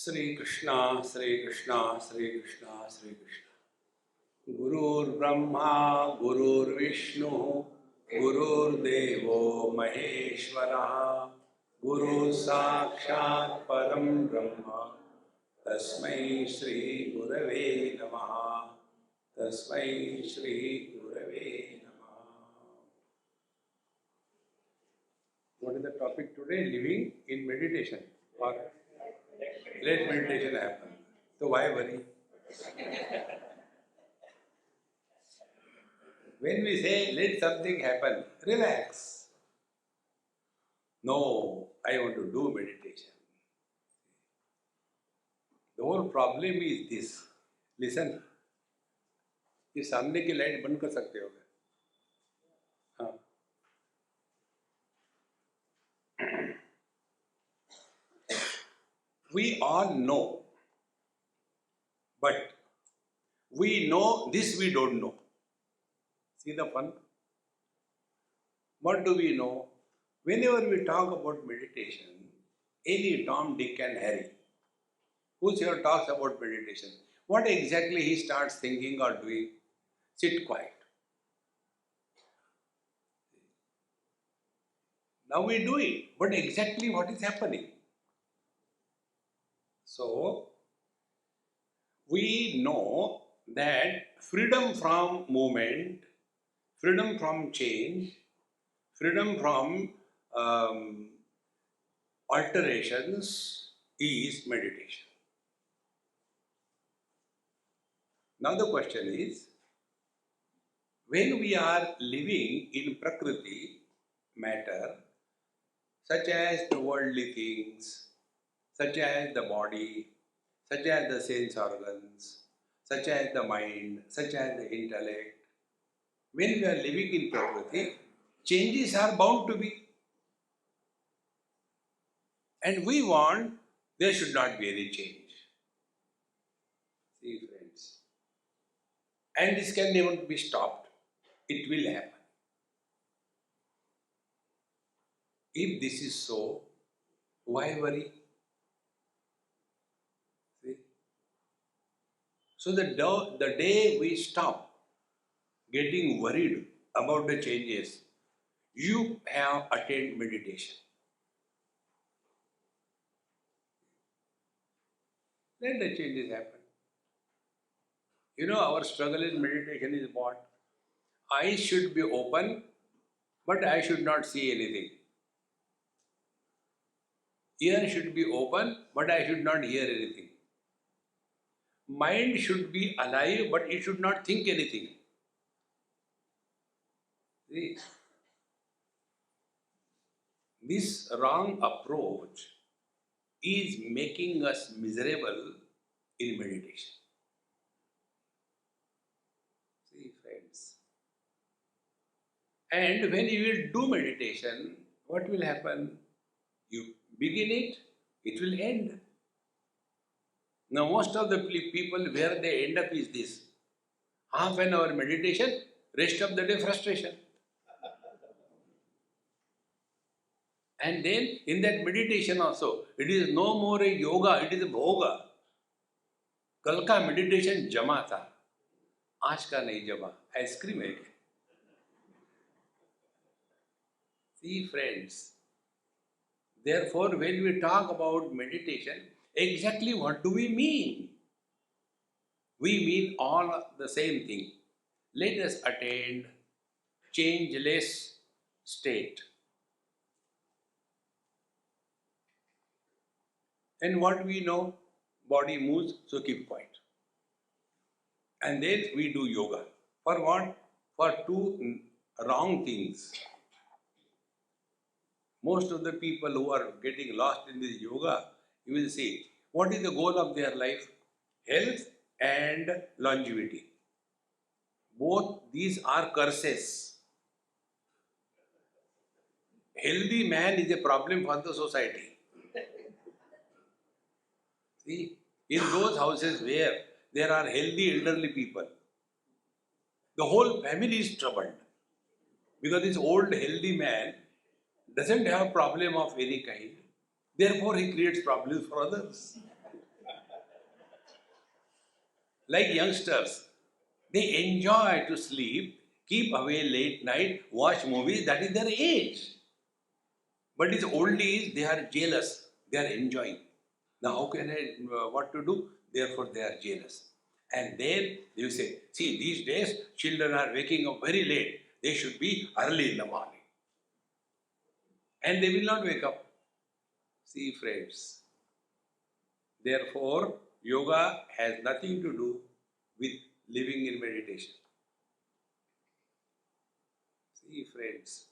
Sri Krishna, Sri Krishna, Sri Krishna, Sri Krishna. Gurur Brahma, Gurur Vishnu, Gurur Devo Maheshwara, Guru Sakshat Param Brahma, Tasmai Shri Gurave Namaha, Tasmai Shri Gurave Namaha. What is the topic today? Living in meditation. Or let meditation happen. So why worry? When we say let something happen, relax. No, I want to do meditation. The whole problem is this. Listen, ये सामने की light बंद कर सकते हो क्या? हाँ. We all know, but we know this we don't know. See the fun? What do we know? Whenever we talk about meditation, any Tom, Dick and Harry, whosoever talks about meditation, what exactly he starts thinking or doing? Sit quiet. Now we do it, but exactly what is happening? So, we know that freedom from movement, freedom from change, freedom from alterations is meditation. Now the question is, when we are living in Prakriti, matter, such as the worldly things, such as the body, such as the sense organs, such as the mind, such as the intellect, when we are living in Prakriti, changes are bound to be. And we want there should not be any change. See, friends. And this can never be stopped. It will happen. If this is so, why worry? See? So the day we stop getting worried about the changes, you have attained meditation. Let the changes happen. You know, our struggle in meditation is what? Eyes should be open, but I should not see anything. Ear should be open, but I should not hear anything. Mind should be alive, but it should not think anything. See? This wrong approach is making us miserable in meditation. See, friends. And when you will do meditation, what will happen? You begin it, it will end. Now, most of the people where they end up is this: half an hour meditation, rest of the day frustration. And then in that meditation also, it is no more a yoga, it is a bhoga. कल का meditation जमा था, आज का नहीं जमा, ice cream है. See, friends, therefore when we talk about meditation, exactly what do we mean? We mean all the same thing. Let us attain changeless state. And what we know? Body moves, so keep quiet. And then we do yoga. For what? For two wrong things. Most of the people who are getting lost in this yoga, you will see, what is the goal of their life? Health and longevity. Both these are curses. Healthy man is a problem for the society. See, in those houses where there are healthy elderly people, the whole family is troubled. Because this old healthy man doesn't have problem of any kind. Therefore, he creates problems for others. Like youngsters, they enjoy to sleep, keep away late night, watch movies, that is their age. But these old age, they are jealous, they are enjoying. Now, how can I, what to do? Therefore, they are jealous. And then you say, see, these days, children are waking up very late. They should be early in the morning. And they will not wake up. See, friends. Therefore, yoga has nothing to do with living in meditation. See, friends,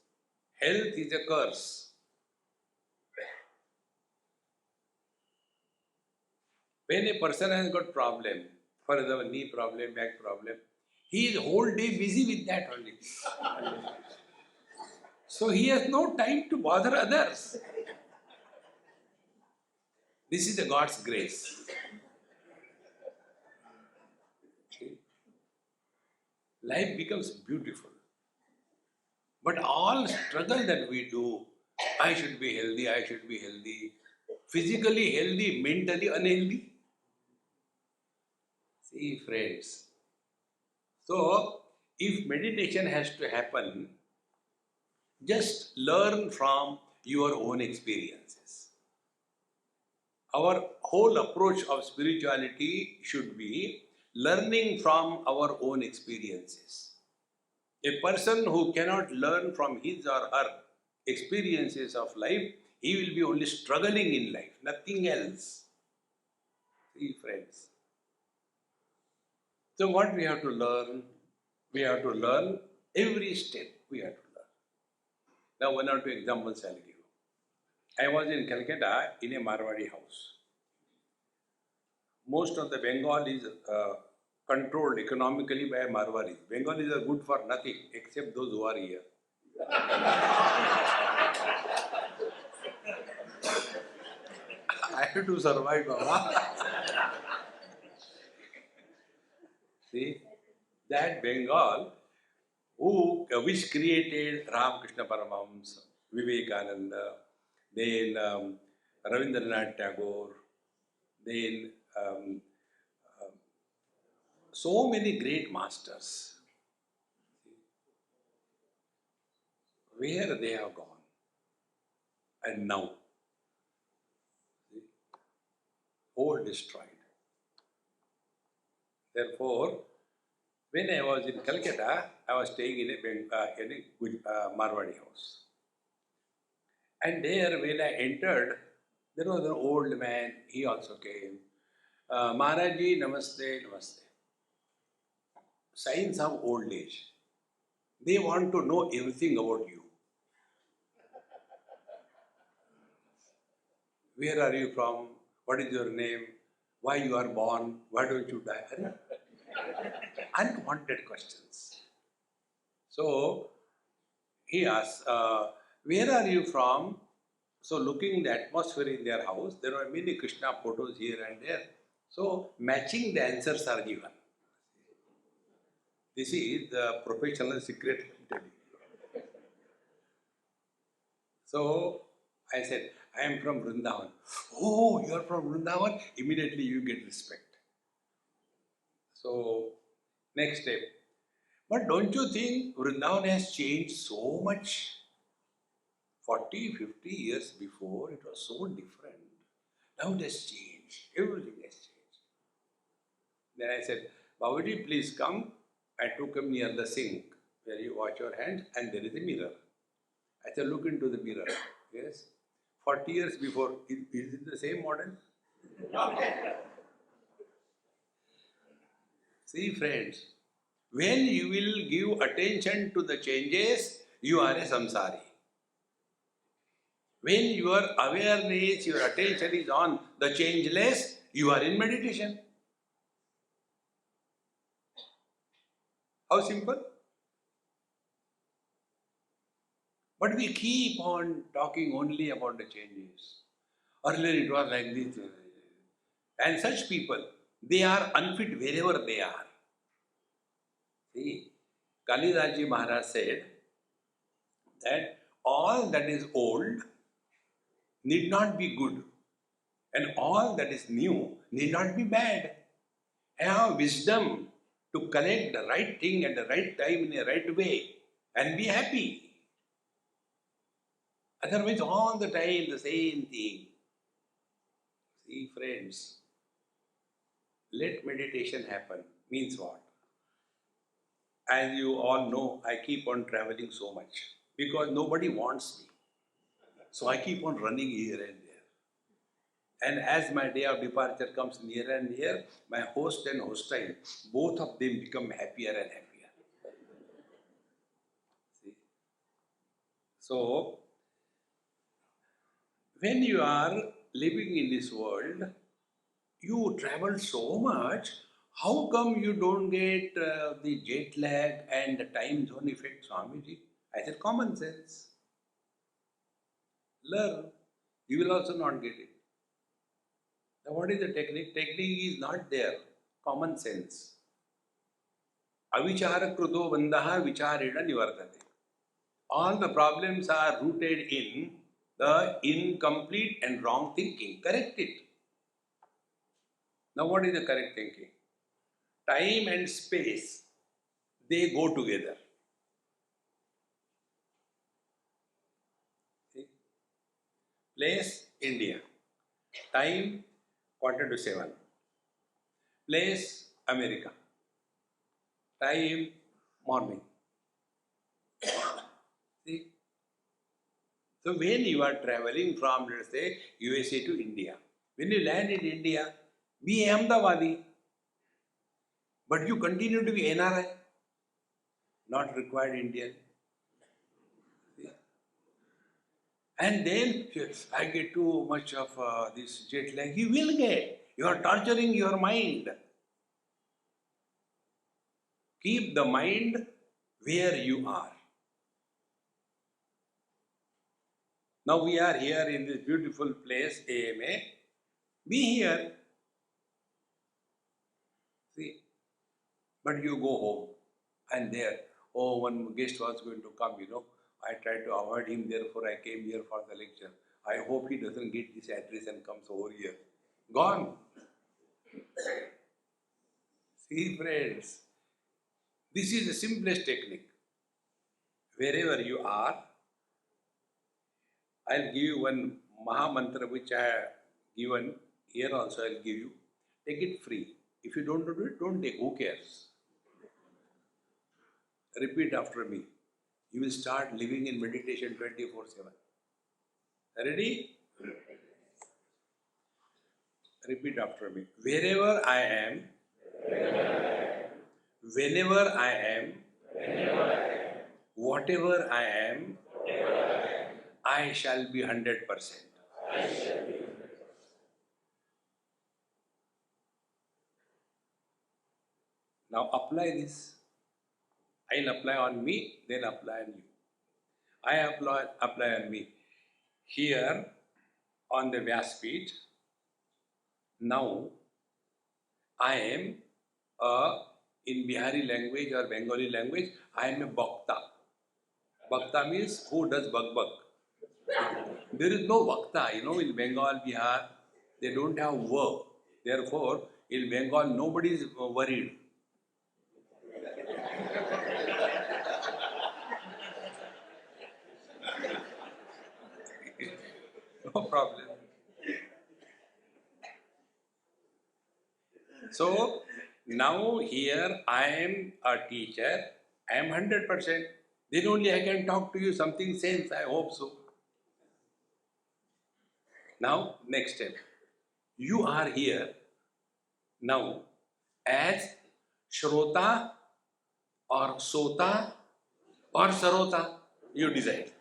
health is a curse. When a person has got problem, for example, knee problem, back problem, he is whole day busy with that only. So he has no time to bother others. This is the God's grace. Life becomes beautiful. But all struggle that we do, I should be healthy, physically healthy, mentally unhealthy. See, friends. So, if meditation has to happen, just learn from your own experiences. Our whole approach of spirituality should be learning from our own experiences. A person who cannot learn from his or her experiences of life, he will be only struggling in life, nothing else. See, friends. So, what we have to learn? We have to learn every step we have to learn. Now, one or two examples I'll give. I was in Calcutta in a Marwadi house. Most of the Bengal is controlled economically by Marwadis. Bengalis are good for nothing except those who are here. I have to survive, Baba. See, that Bengal, which created Ramakrishna Paramahamsa, Vivekananda, then Rabindranath Tagore, then so many great masters. Where they have gone, and now, all destroyed. Therefore, when I was in Calcutta, I was staying in a Marwadi house. And there, when I entered, there was an old man, he also came. Maharaji, namaste, namaste. Signs of old age. They want to know everything about you. Where are you from? What is your name? Why you are born? Why don't you die? Unwanted questions. So he asked, where are you from? So looking the atmosphere in their house, there were many Krishna photos here and there. So matching the answers are given. This is the professional secret I'm telling you. So I said, I am from Vrindavan. Oh, you are from Vrindavan? Immediately you get respect. So, next step. But don't you think Vrindavan has changed so much? 40, 50 years before, it was so different. Now it has changed. Everything has changed. Then I said, Babaji, please come. I took him near the sink where you wash your hands and there is a mirror. I said, look into the mirror. Yes. 40 years before, is it the same model? See, friends, when you will give attention to the changes, you are a samsari. When your awareness, your attention is on the changeless, you are in meditation. How simple? But we keep on talking only about the changes. Earlier it was like this. And such people, they are unfit wherever they are. See, Kalidaji Maharaj said that all that is old need not be good, and all that is new need not be bad. have wisdom to collect the right thing at the right time in a right way and be happy. Otherwise, all the time the same thing. See, friends, let meditation happen. Means what? As you all know, I keep on traveling so much because nobody wants me. So I keep on running here and there. And as my day of departure comes nearer and near, my host and hostile, both of them become happier and happier. See? So, when you are living in this world, you travel so much. How come you don't get the jet lag and the time zone effect, Swamiji? I said, common sense. Learn. You will also not get it. Now, what is the technique? Technique is not there. Common sense. Avichara kruto vandaha vicharena nivardhate. All the problems are rooted in the incomplete and wrong thinking. Correct it. Now, what is the correct thinking? Time and space, they go together. See? Place, India. Time, 7:15. Place, America. Time, morning. See? So when you are traveling from, let's say, USA to India, when you land in India, be Ahmedabadi, but you continue to be NRI, not required Indian. See? And then I get too much of this jet lag. You will get. You are torturing your mind. Keep the mind where you are. Now we are here in this beautiful place, AMA. Be here. See, but you go home and there, oh, one guest was going to come, I tried to avoid him, therefore I came here for the lecture. I hope he doesn't get this address and comes over here. Gone. See, friends, this is the simplest technique. Wherever you are, I'll give you one Maha Mantra which I have given here also. I'll give you. Take it free. If you don't do it, don't take. Who cares? Repeat after me. You will start living in meditation 24/7. Ready? Repeat after me. Wherever I am, whenever I am, whatever I am, I shall be 100%. Now apply this. I'll apply on me, then apply on you. I apply on me. Here on the Vyaspeed, now I am in Bihari language or Bengali language, I am a Bhakta. Bhakta means who does bhag. There is no Bhakta, in Bengal, Bihar, they don't have work. Therefore, in Bengal, nobody is worried. No problem. So, now here I am a teacher, I am 100%. Then only I can talk to you something sense, I hope so. Now, next step. You are here now as Shrota or Sota or Sarota, you decide.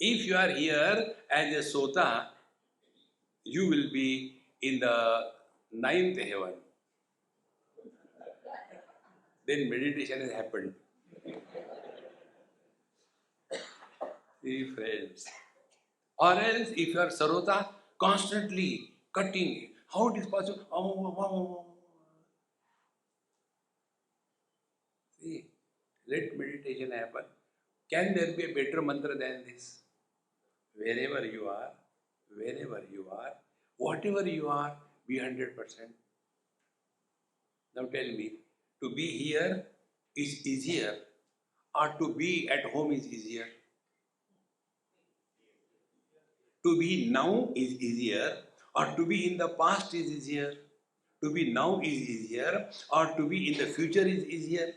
If you are here as a Sota, you will be in the ninth heaven. Then meditation has happened. See, friends. Or else, if you are Sarota, constantly cutting. How it is possible? See, let meditation happen. Can there be a better mantra than this? Wherever you are, whenever you are, whatever you are, be 100%. Now tell me, to be here is easier or to be at home is easier? To be now is easier or to be in the past is easier? To be now is easier or to be in the future is easier?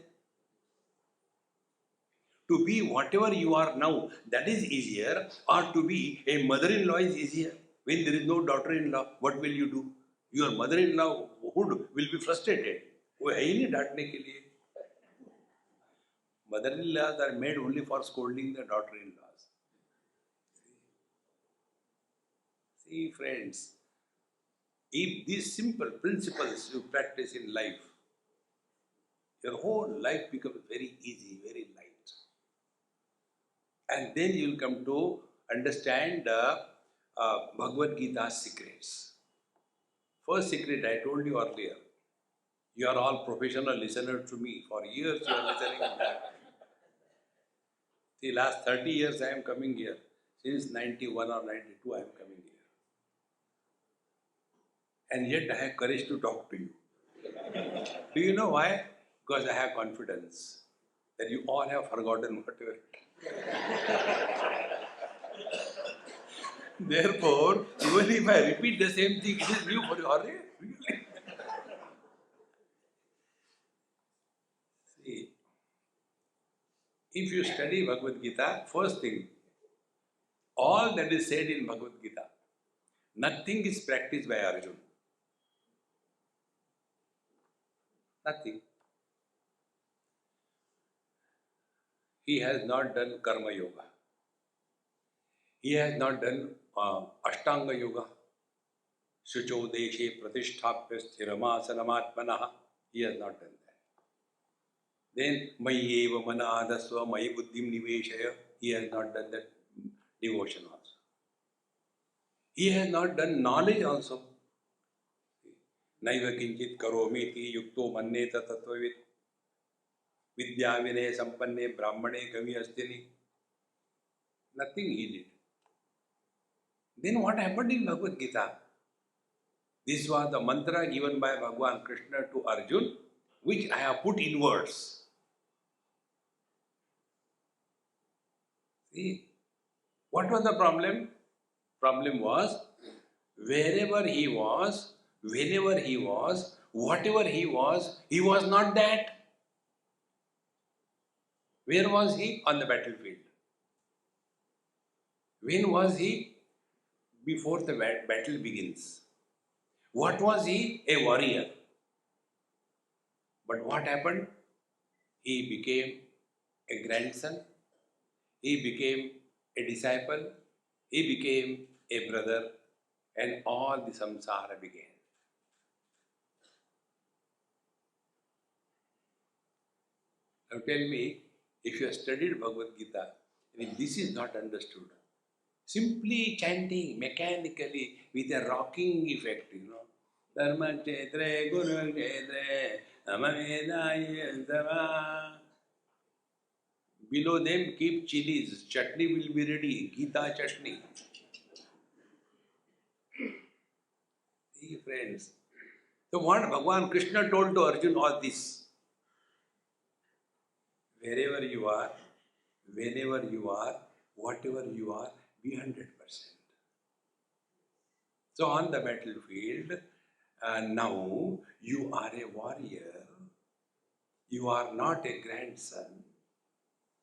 To be whatever you are now, that is easier, or to be a mother-in-law is easier. When there is no daughter-in-law, what will you do? Your mother-in-law will be frustrated. वो है ही नहीं डांटने के लिए. Mother-in-laws are made only for scolding the daughter-in-laws. See, friends, if these simple principles you practice in life, your whole life becomes very easy, very light. And then you will come to understand Bhagavad Gita's secrets. First secret I told you earlier. You are all professional listeners to me. For years you are listening. See, last 30 years I am coming here. Since 91 or 92 I am coming here. And yet I have courage to talk to you. Do you know why? Because I have confidence that you all have forgotten whatever. Therefore, even if I repeat the same thing, it is new for you. Really? See, if you study Bhagavad Gita, first thing, all that is said in Bhagavad Gita, nothing is practiced by Arjuna. Nothing. He has not done Karma Yoga. He has not done Ashtanga Yoga. Shucho Deshe Pratishtapya Sthiramasanamaatmanaha. He has not done that. Then Mayi Eva Manadasva Mayi Buddhim Niveshaya. He has not done that devotion also. He has not done knowledge also. Naiva Kinchit Karomiti Yukto Manneta Tattvavit Vidya Vinay Sampanne Brahmane Kavi Astini. Nothing he did. Then what happened in Bhagavad Gita? This was the mantra given by Bhagavan Krishna to Arjuna, which I have put in words. See, what was the problem? Problem was, wherever he was, whenever he was, whatever he was not that. Where was he? On the battlefield. When was he? Before the battle begins. What was he? A warrior. But what happened? He became a grandson. He became a disciple. He became a brother. And all the samsara began. Now tell me, if you have studied Bhagavad Gita, and if this is not understood, simply chanting mechanically with a rocking effect, Dharma Chetre Guru Chetre Amavedaya Dava. Below them keep chilies, chutney will be ready, Gita chutney. See friends, so what Bhagavan Krishna told to Arjuna all this. Wherever you are, whenever you are, whatever you are, be 100%. So on the battlefield, now you are a warrior, you are not a grandson,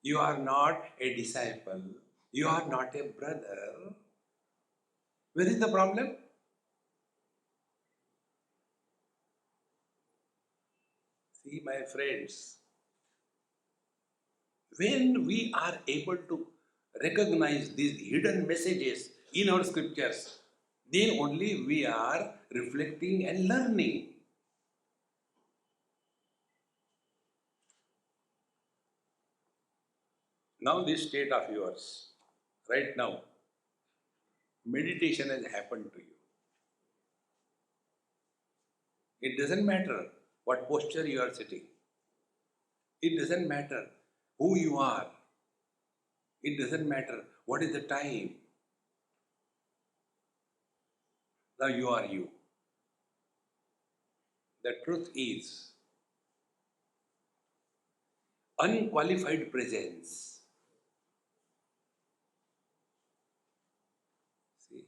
you are not a disciple, you are not a brother. Where is the problem? See, my friends, when we are able to recognize these hidden messages in our scriptures, then only we are reflecting and learning. Now this state of yours, right now, meditation has happened to you. It doesn't matter what posture you are sitting. It doesn't matter who you are. It doesn't matter what is the time. Now you are you. The truth is, unqualified presence. See,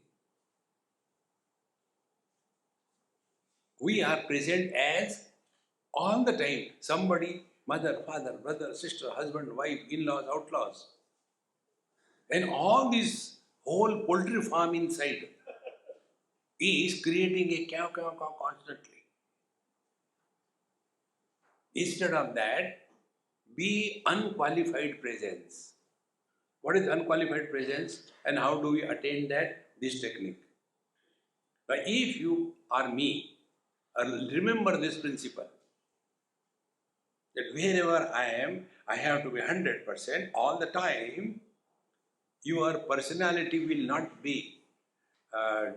we are present as all the time. Somebody, mother, father, brother, sister, husband, wife, in-laws, outlaws. And all this whole poultry farm inside is creating a cow, cow, cow constantly. Instead of that, be unqualified presence. What is unqualified presence and how do we attain that? This technique. Now, if you are me, remember this principle that wherever I am, I have to be 100% all the time. Your personality will not be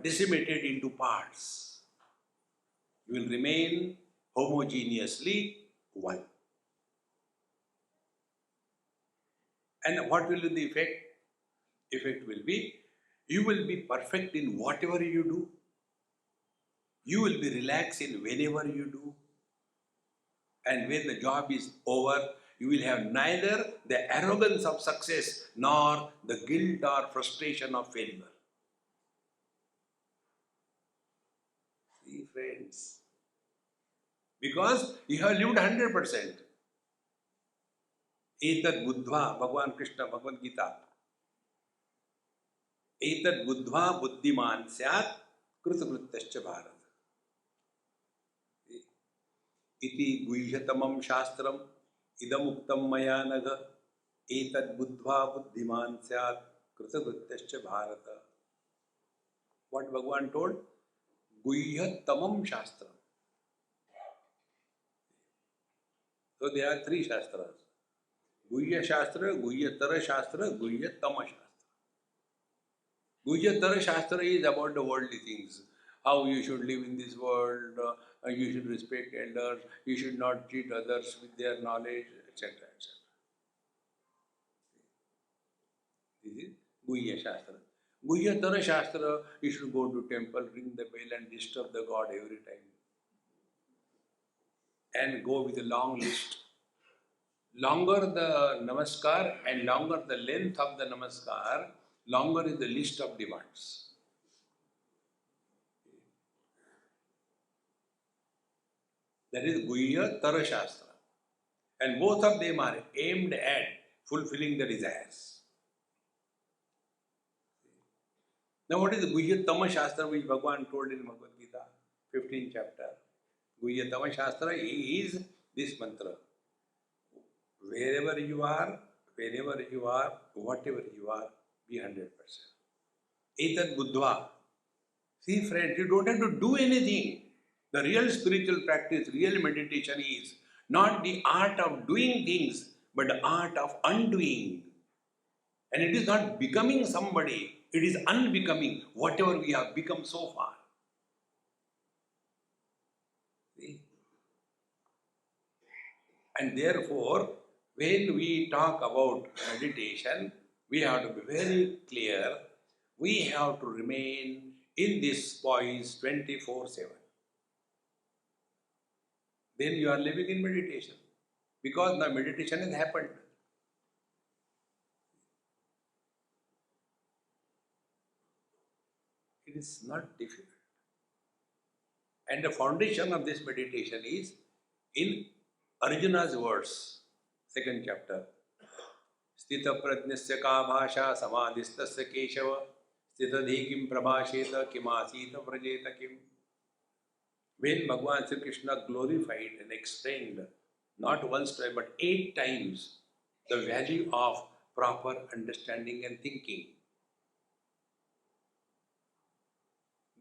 decimated into parts. You will remain homogeneously one. And what will be the effect? Effect will be, you will be perfect in whatever you do. You will be relaxed in whenever you do. And when the job is over, you will have neither the arrogance of success nor the guilt or frustration of failure. See, friends, because you have lived 100%. Etat buddhva, Bhagavan Krishna, Bhagavad Gita. Etat buddhva buddhiman syat कृतकृत्यश्च Bharat. इति गुह्यतमं शास्त्रम इदमुक्तं मया नघ एतद् बुद्ध्वा बुद्धिमान स्यात् कृतकृत्यश्च Bharat. What Bhagavan told? Guhyatamam shastram. So there are three shastras. Guhya shastra, Guhyatara shastra, Guhyatama shastra. Guhyatara shastra is about the worldly things. How you should live in this world, you should respect elders, you should not cheat others with their knowledge, etc. etc. This is Guhya shastra. Guhyatara shastra, you should go to temple, ring the bell and disturb the god every time. And go with a long list. Longer the namaskar and longer the length of the namaskar, longer is the list of demands. That is Guhya Tara Shastra. And both of them are aimed at fulfilling the desires. Now what is the Guhya Tama Shastra which Bhagavan told in Bhagavad Gita, 15th chapter? Guhya Tama Shastra is this mantra. Wherever you are, whenever you are, whatever you are, be 100%. Etat buddhva. See friends, you don't have to do anything. The real spiritual practice, real meditation is not the art of doing things, but the art of undoing. And it is not becoming somebody, it is unbecoming whatever we have become so far. See? And therefore, when we talk about meditation, we have to be very clear. We have to remain in this poise 24/7. Then you are living in meditation. Because the meditation has happened. It is not difficult. And the foundation of this meditation is in Arjuna's words, second chapter. Sthita prajnasya ka bhasha samadhistasya keshava sthitadhi kim prabhasheta kimasita vrajeta kim. When Bhagavan Sri Krishna glorified and explained not once twice but 8 times the value of proper understanding and thinking,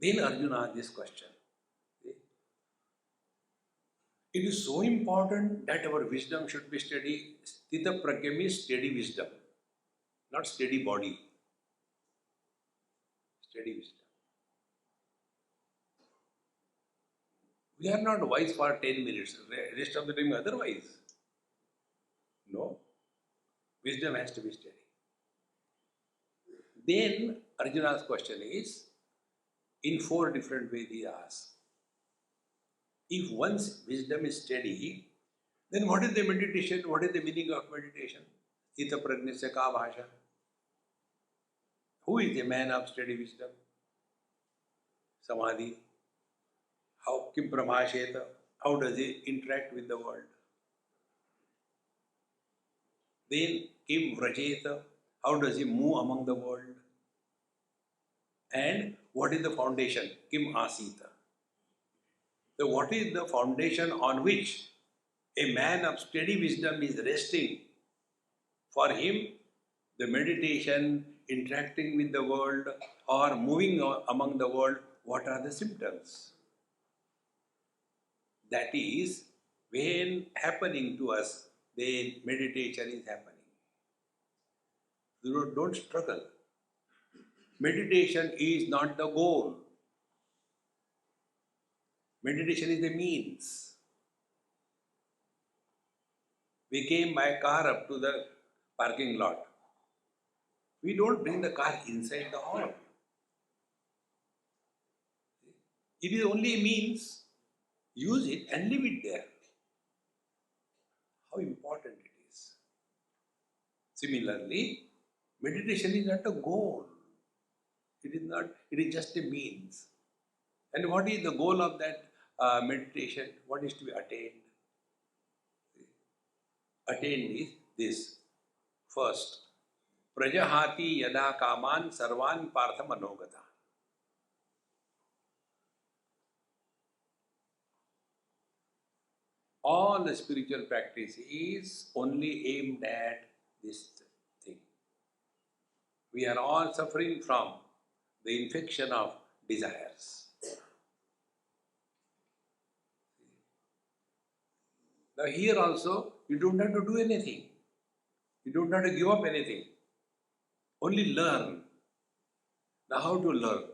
then Arjuna asked this question. It is so important that our wisdom should be steady. Sthita pragya means steady wisdom, not steady body. Steady wisdom. We are not wise for 10 minutes, rest of the time otherwise. No. Wisdom has to be steady. Then Arjuna's question is, in 4 different ways he asks. If one's wisdom is steady, Then what is the meditation? What is the meaning of meditation? Ita prajnasya ka bhasha. Who is a man of steady wisdom? Samadhi. How kim prabhasheta? How does he interact with the world? Then kim vrajeta? How does he move among the world? And what is the foundation? Kim asita? So what is the foundation on which a man of steady wisdom is resting? For him, the meditation, interacting with the world or moving among the world, what are the symptoms? That is, when happening to us, then meditation is happening. Don't struggle. Meditation is not the goal. Meditation is the means. We came by car up to the parking lot. We don't bring the car inside the hall. It is only a means. Use it and leave it there. How important it is. Similarly, meditation is not a goal. It is not. It is just a means. And what is the goal of that meditation? What is to be attained? Attained is this. First, prajahati yada kaman sarvan partha manogata. All the spiritual practice is only aimed at this thing. We are all suffering from the infection of desires. Now here also, you don't have to do anything. You don't have to give up anything. Only learn. Now how to learn?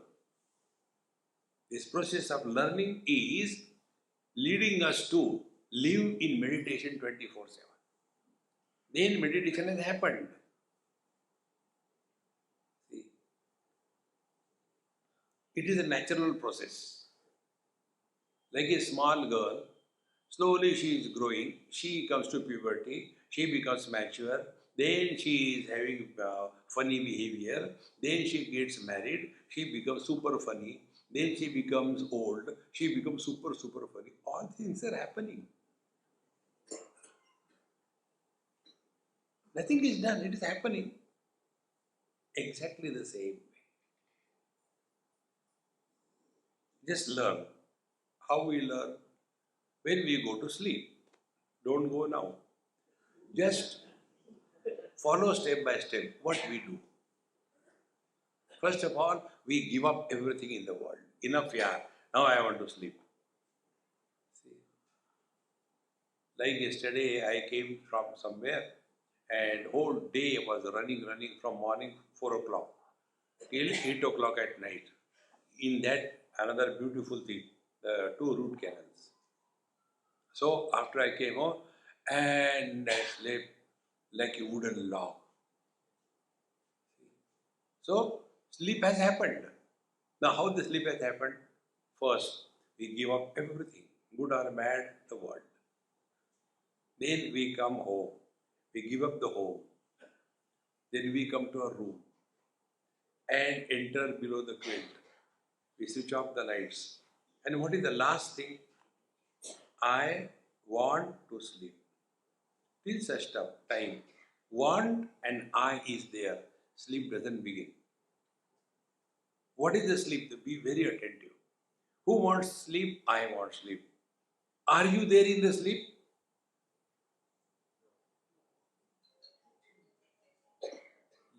This process of learning is leading us to live in meditation 24/7. Then meditation has happened. See? It is a natural process. Like a small girl, slowly she is growing, she comes to puberty, she becomes mature, then she is having funny behavior, then she gets married, she becomes super funny, then she becomes old, she becomes super funny. All things are happening. Nothing is done, it is happening exactly the same way. Just learn. How we learn? When we go to sleep. Don't go now. Just follow step by step what we do. First of all, we give up everything in the world. Enough, yeah. Now I want to sleep. See? Like yesterday, I came from somewhere and whole day I was running from morning 4 o'clock till 8 o'clock at night. In that, another beautiful thing, the 2 root canals. So after I came home, and I slept like a wooden log. So sleep has happened. Now how the sleep has happened? First, we give up everything, good or bad, the world. Then we come home. We give up the home. Then we come to our room and enter below the quilt. We switch off the lights. And what is the last thing? I want to sleep. Till such time, want and I is there. Sleep doesn't begin. What is the sleep? Be very attentive. Who wants sleep? I want sleep. Are you there in the sleep?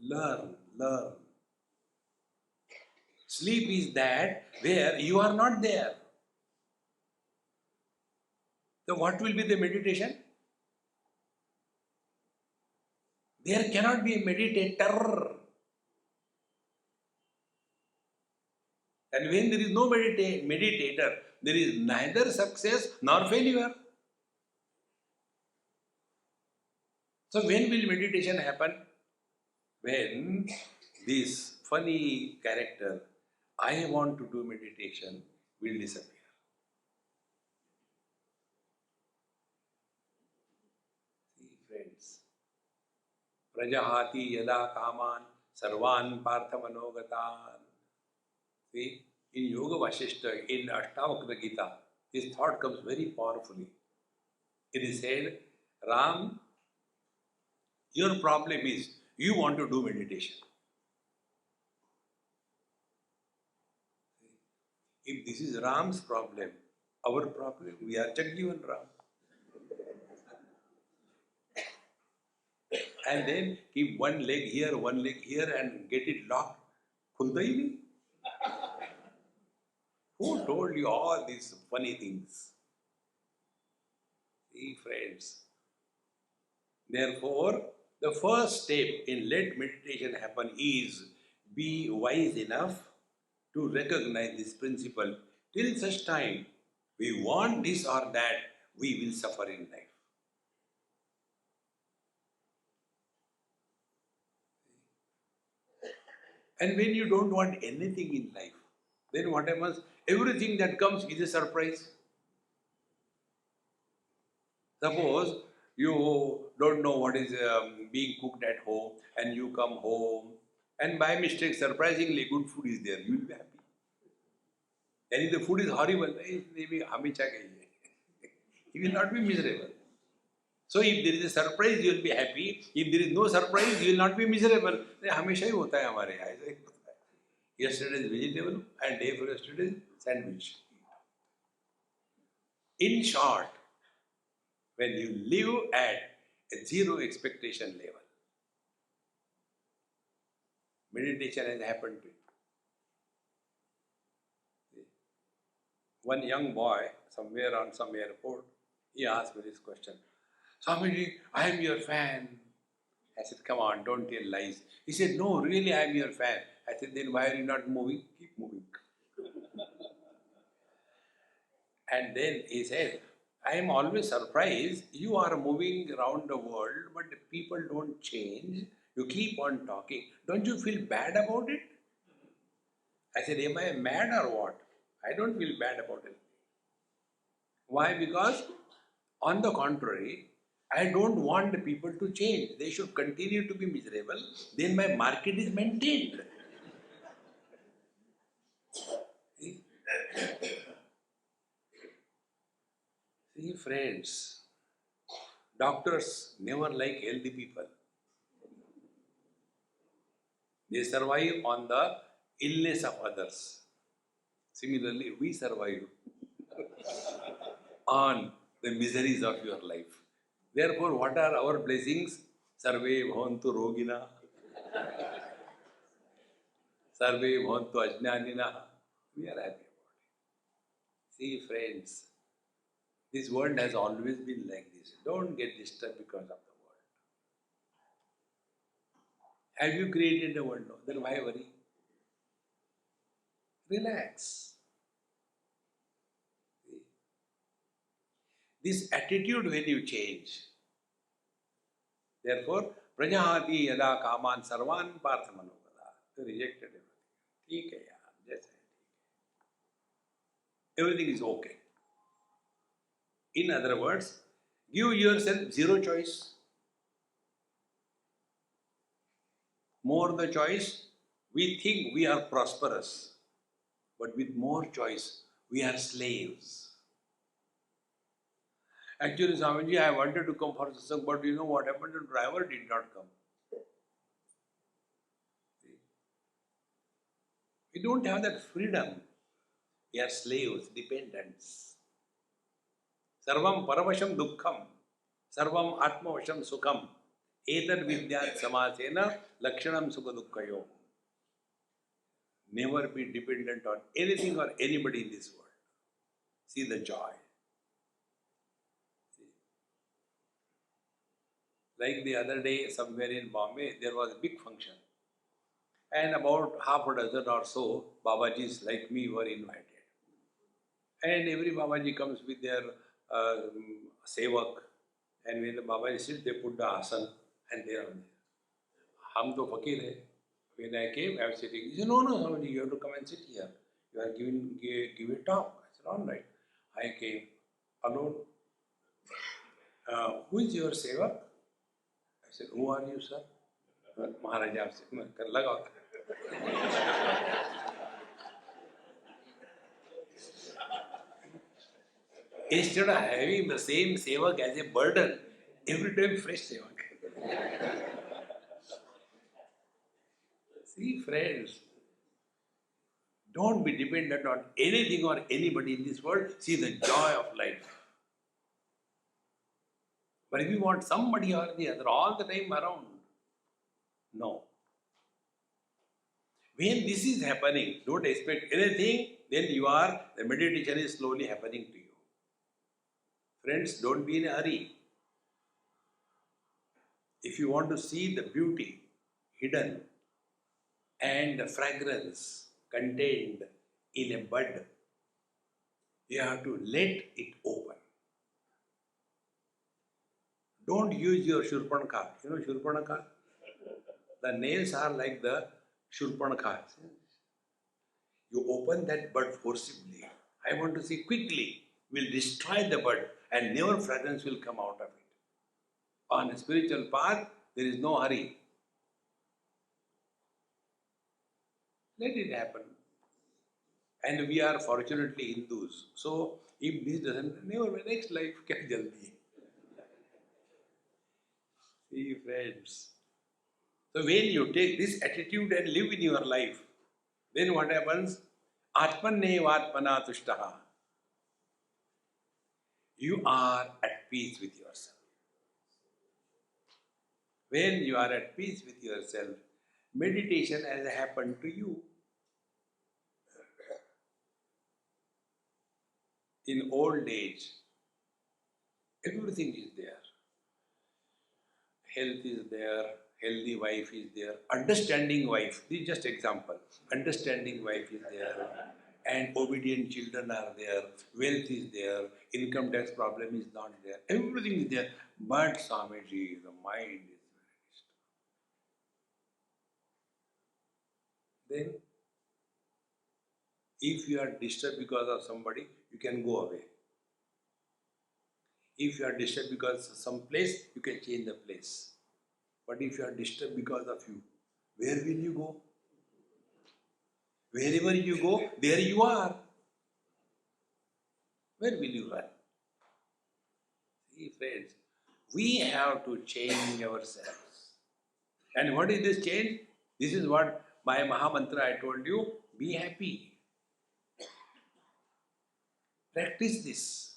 Learn. Sleep is that where you are not there. So what will be the meditation? There cannot be a meditator. And when there is no meditator, there is neither success nor failure. So when will meditation happen? When this funny character, I want to do meditation, will disappear. Prajahati yada kaman sarvan partha manogatan. See, in Yoga Vasishta, in Ashtavakra Gita, this thought comes very powerfully. It is said, Ram, your problem is you want to do meditation. If this is Ram's problem, our problem, we are Jagjivan Ram. And then keep one leg here and get it locked. Khulda hi nahi. Who told you all these funny things? See, friends. Therefore, the first step in let meditation happen is be wise enough to recognize this principle. Till such time we want this or that, we will suffer in life. And when you don't want anything in life, then what happens? Everything that comes is a surprise. Suppose you don't know what is being cooked at home and you come home and by mistake, surprisingly, good food is there. You will be happy. And if the food is horrible, maybe you will not be miserable. So if there is a surprise, you will be happy. If there is no surprise, you will not be miserable. हमेशा ही होता है हमारे यहाँ ऐसा ही होता है. Yesterday's vegetable and day for yesterday's sandwich. In short, when you live at a zero expectation level, meditation has happened to you. One young boy, somewhere on some airport, he asked me this question. Swamiji, I am your fan. I said, come on, don't tell lies. He said, no, really, I am your fan. I said, then why are you not moving? Keep moving. And then he said, I am always surprised. You are moving around the world, but the people don't change. You keep on talking. Don't you feel bad about it? I said, am I mad or what? I don't feel bad about it. Why? Because on the contrary, I don't want the people to change. They should continue to be miserable. Then my market is maintained. See? See, friends, doctors never like healthy people. They survive on the illness of others. Similarly, we survive on the miseries of your life. Therefore, what are our blessings? Sarve bhavantu rogina. Sarve bhavantu ajnanina. We are happy about it. See, friends, this world has always been like this. Don't get disturbed because of the world. Have you created the world? No. Then why worry? Relax. This attitude when you change. Therefore, Prajahati yada kaman sarvan partha manogada. They rejected everything. ठीक है यार, जैसे everything is okay. In other words, give yourself zero choice. More the choice, we think we are prosperous. But with more choice, we are slaves. Actually, Swamiji, I wanted to come for satsang, but you know what happened? The driver did not come. We don't have that freedom. We are slaves, dependents. Sarvam paravasham dukkham, sarvam atmavasham sukham, etad vidyat samasena lakshanam sukha dukkhayo. Never be dependent on anything or anybody in this world. See the joy. Like the other day, somewhere in Bombay, there was a big function. And about half a dozen or so Babajis like me were invited. And every Babaji comes with their sevak. And when the Babaji sits, they put the asan and they are there. Hum to fakir hai. When I came, I was sitting. He said, no, Swamiji, you have to come and sit here. You are give a talk. I said, all right. I came alone. Who is your sevak? I said, who are you, sir? महाराज आपसे कर लगाओ. Instead of having the same sevak as a burden, every time fresh sevak. See, friends, don't be dependent on anything or anybody in this world. See the joy of life. But if you want somebody or the other all the time around, no. When this is happening, don't expect anything, then the meditation is slowly happening to you. Friends, don't be in a hurry. If you want to see the beauty hidden and the fragrance contained in a bud, you have to let it open. Don't use your Shurpanakha. You know Shurpanakha? The nails are like the Shurpanakha. You open that bud forcibly. I want to see quickly. Will destroy the bud and never fragrance will come out of it. On a spiritual path, there is no hurry. Let it happen. And we are fortunately Hindus. So if this doesn't, never next life can jaldi. See friends. So when you take this attitude and live in your life, then what happens? Atmannevatmana tushtaha. You are at peace with yourself. When you are at peace with yourself, meditation has happened to you. In old age, everything is there. Health is there, healthy wife is there, understanding wife, this is just example. Understanding wife is there, and obedient children are there, wealth is there, income tax problem is not there, everything is there. But Swamiji, the mind is very disturbed. Then, if you are disturbed because of somebody, you can go away. If you are disturbed because of some place, you can change the place. But if you are disturbed because of you, where will you go? Wherever you go, there you are. Where will you run? See, friends, we have to change ourselves. And what is this change? This is what my Mahamantra I told you, be happy. Practice this.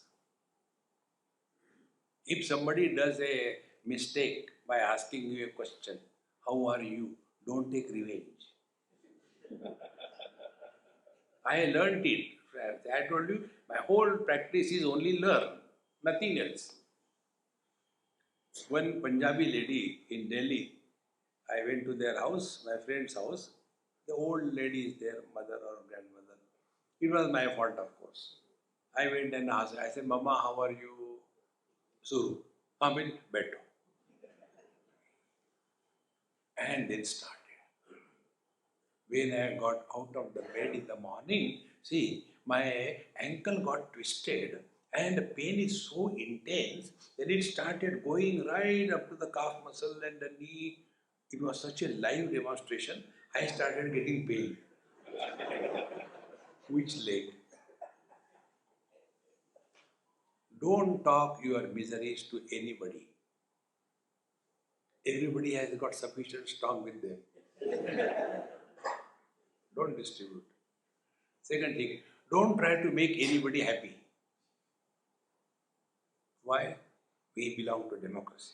If somebody does a mistake by asking you a question, how are you? Don't take revenge. I learned it. I told you, my whole practice is only learn, nothing else. One Punjabi lady in Delhi, I went to their house, my friend's house. The old lady is there, mother or grandmother. It was my fault, of course. I went and asked her, I said, Mama, how are you? Suru. Amin, beto. And then started. When I got out of the bed in the morning, see, my ankle got twisted and the pain is so intense that it started going right up to the calf muscle and the knee. It was such a live demonstration, I started getting pain. Which leg? Don't talk your miseries to anybody. Everybody has got sufficient stock with them. Don't distribute. Second thing, don't try to make anybody happy. Why? We belong to democracy.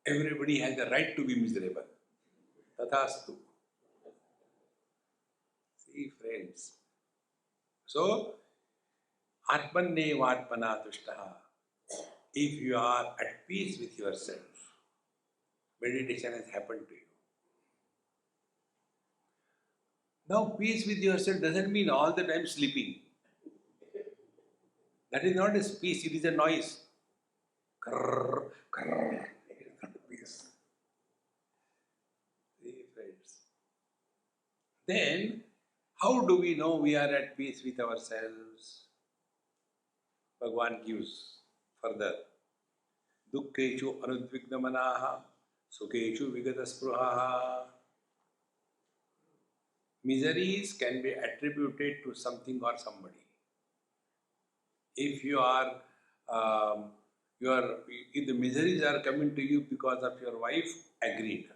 Everybody has the right to be miserable. Tathastu. See, friends. So, Atmannevatmana tushtaha. If you are at peace with yourself, meditation has happened to you. Now, peace with yourself doesn't mean all the time sleeping. That is not a peace, it is a noise. Krrr, krrr. It is not peace. See, friends. Then, how do we know we are at peace with ourselves? Bhagavan gives further. Dukkhechu anudvignamanaha Sukeshu vigata spruha. Miseries can be attributed to something or somebody. If um, if the miseries are coming to you because of your wife, agreed.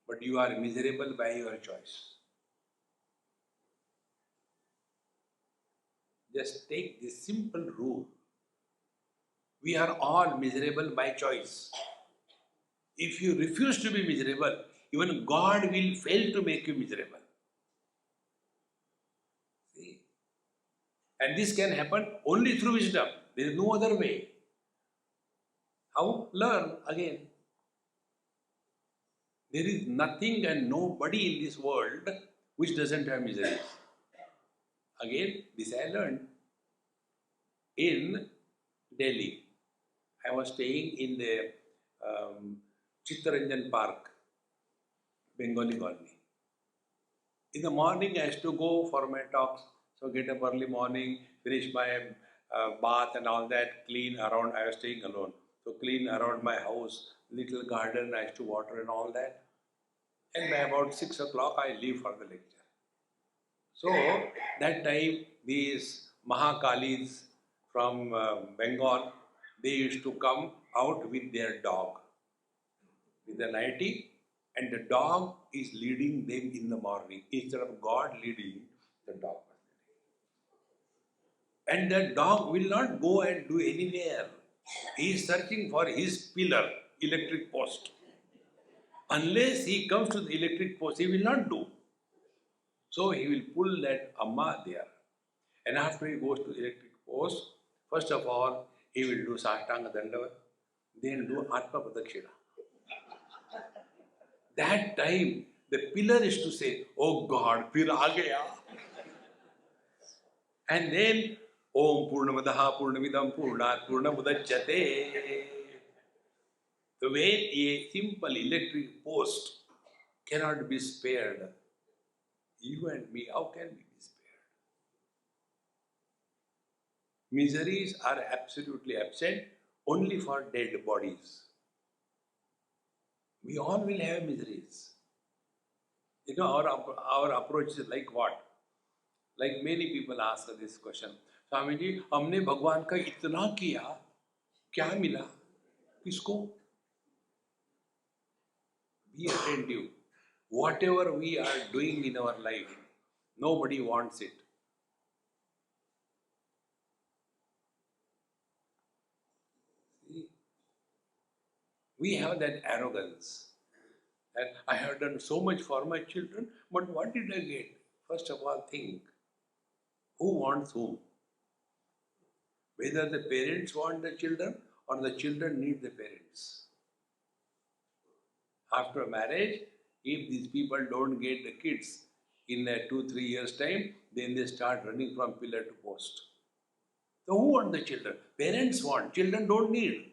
But you are miserable by your choice. Just take this simple rule. We are all miserable by choice. If you refuse to be miserable, even God will fail to make you miserable. See? And this can happen only through wisdom. There is no other way. How? Learn again. There is nothing and nobody in this world which doesn't have miseries. Again, this I learned in Delhi. I was staying in the Chittaranjan Park, Bengali colony. In the morning, I used to go for my talks. So get up early morning, finish my bath and all that, clean around. I was staying alone. So clean around my house, little garden, I used to water and all that. And by about 6 o'clock, I leave for the lecture. So that time, these Mahakalis from Bengal, they used to come out with their dog, with the nightie, and the dog is leading them in the morning. Instead of God leading, the dog was leading. And the dog will not go and do anywhere. He is searching for his pillar, electric post. Unless he comes to the electric post, he will not do. So he will pull that Amma there. And after he goes to electric post, first of all, he will do Sashtanga Dandavat, then do Atma Pradakshina. That time, the pillar is to say, oh God, fir aa gaya. And then, Om Purnamadaha Purnamidam Purnat Purnamudachyate. The way a simple electric post cannot be spared, you and me, how can we be spared? Miseries are absolutely absent only for dead bodies. We all will have miseries. You know, our approach is like what? Like many people ask this question. Swami ji, हमने भगवान का इतना किया, क्या मिला? किसको? Be attentive. Whatever we are doing in our life, nobody wants it. See? We have that arrogance. And I have done so much for my children, but what did I get? First of all, think. Who wants whom? Whether the parents want the children or the children need the parents. After marriage, if these people don't get the kids in 2-3 years' time, then they start running from pillar to post. So who want the children? Parents want, children don't need.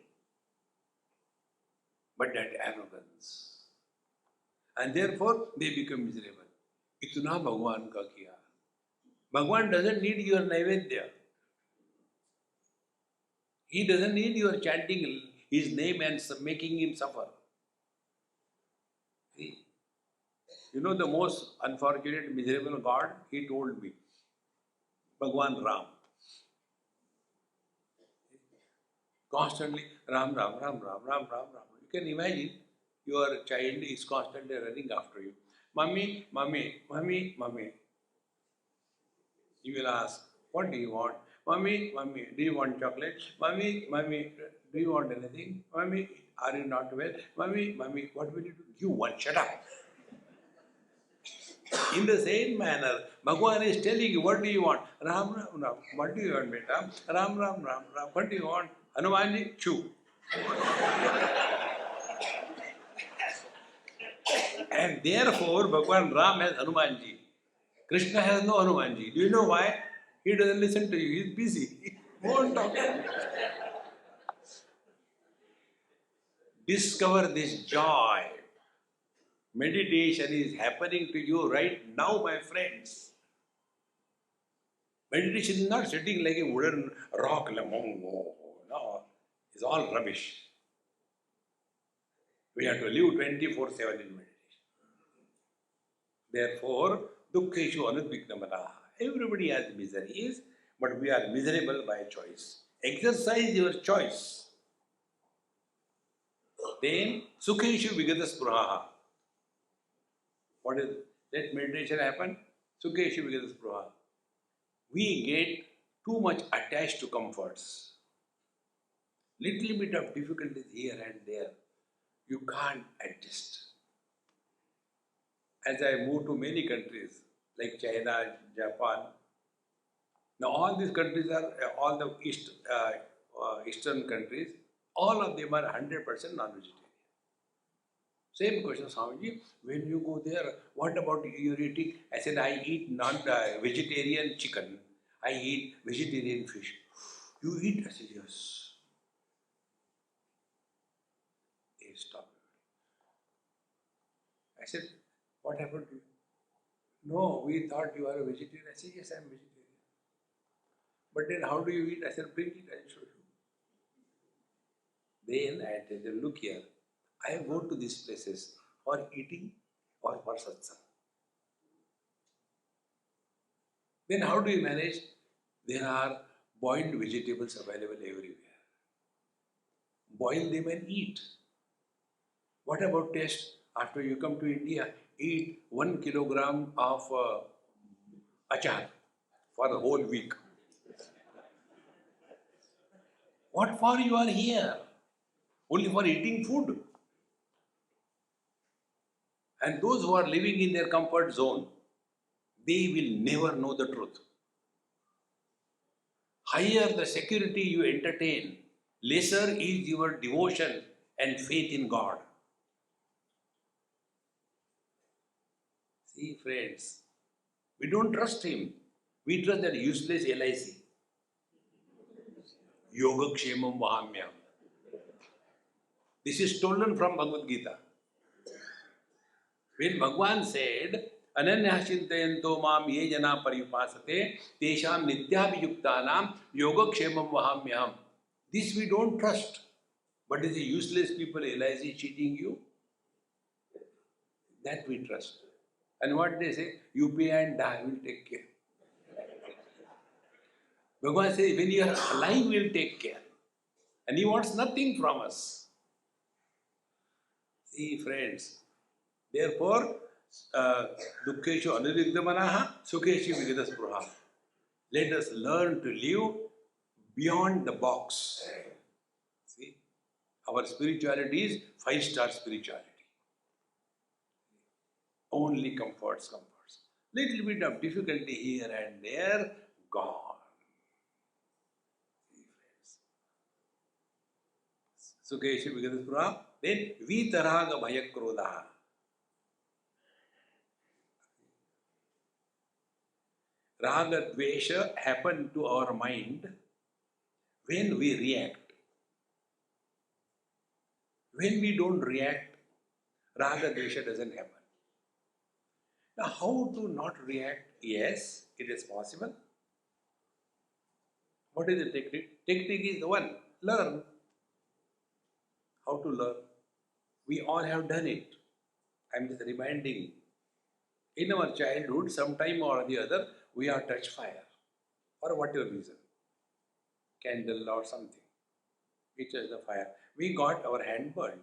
But that arrogance. And therefore, they become miserable. Itna Bhagwan ka kiya. Bhagwan doesn't need your naivedya. He doesn't need your chanting his name and making him suffer. See? You know the most unfortunate, miserable God? He told me. Bhagwan Ram. Constantly Ram, Ram, Ram, Ram, Ram, Ram, Ram. You can imagine your child is constantly running after you. Mummy, mummy, mummy, mummy. You will ask, what do you want? Mummy, mummy, do you want chocolate? Mummy, mummy, do you want anything? Mummy, are you not well? Mummy, mummy, what will you do? You want, shut up. In the same manner, Bhagwan is telling you, what do you want? Ram, Ram, Ram. What do you want, beta? Ram, Ram, Ram, Ram. What do you want? Hanumanji, chew. And therefore, Bhagwan Ram has Hanumanji. Krishna has no Hanumanji. Do you know why? He doesn't listen to you. He's busy. He won't talk. Discover this joy. Meditation is happening to you right now, my friends. Meditation is not sitting like a wooden rock. No, it's all rubbish. We have to live 24/7 in meditation. Therefore, dukkeshu anudvignamanaha. Everybody has miseries, but we are miserable by choice. Exercise your choice. Then, sukheshu vigata spruhaha. What is, let meditation happen? Sukheshu vigata spruhaha. We get too much attached to comforts. Little bit of difficulties here and there. You can't adjust. As I move to many countries like China, Japan, now all these countries are, all the eastern countries, all of them are 100% non-vegetarian. Same question, Swamiji, when you go there, what about your eating? I said, I eat non-vegetarian chicken, I eat vegetarian fish. You eat? I said, yes. They stopped. I said, what happened to you? No, we thought you are a vegetarian. I said, yes, I am vegetarian. But then how do you eat? I said, bring it, I will show you. Then I tell them, look here, I go to these places for eating or for satsang. Then how do you manage? There are boiled vegetables available everywhere. Boil them and eat. What about taste? After you come to India, eat 1 kilogram of achar for the whole week. What for you are here? Only for eating food. And those who are living in their comfort zone, they will never know the truth. Higher the security you entertain, lesser is your devotion and faith in God. See, friends, we don't trust him. We trust that useless LIC. Yoga Kshemam Vahamyam. This is stolen from Bhagavad Gita. When Bhagwan said, Ananya Chintayanto Mam Ye Jana Paripasate, Tesham Nityabhiyuktanam Yoga Kshemam Vahamyam. This we don't trust. But is the useless people LIC cheating you? That we trust. And what they say? You pay and die, will take care. Bhagwan says, when you are alive, we will take care. And he wants nothing from us. See, friends, therefore, dukkeshu anurigdhamanaha, sukheshu vigadaspruha. Let us learn to live beyond the box. See, our spirituality is 5-star spirituality. Only comforts. Little bit of difficulty here and there, gone. Sukheshu vigadaspruha. Then vitaraga bhayakrodaha. Raga dvesha happen to our mind when we react. When we don't react, raga dvesha doesn't happen. Now, how to not react? Yes, it is possible. What is the technique? Technique is the one. Learn. How to learn? We all have done it. I am just reminding. In our childhood, sometime or the other, we have touched fire. For whatever reason. Candle or something. We touched the fire. We got our hand burned.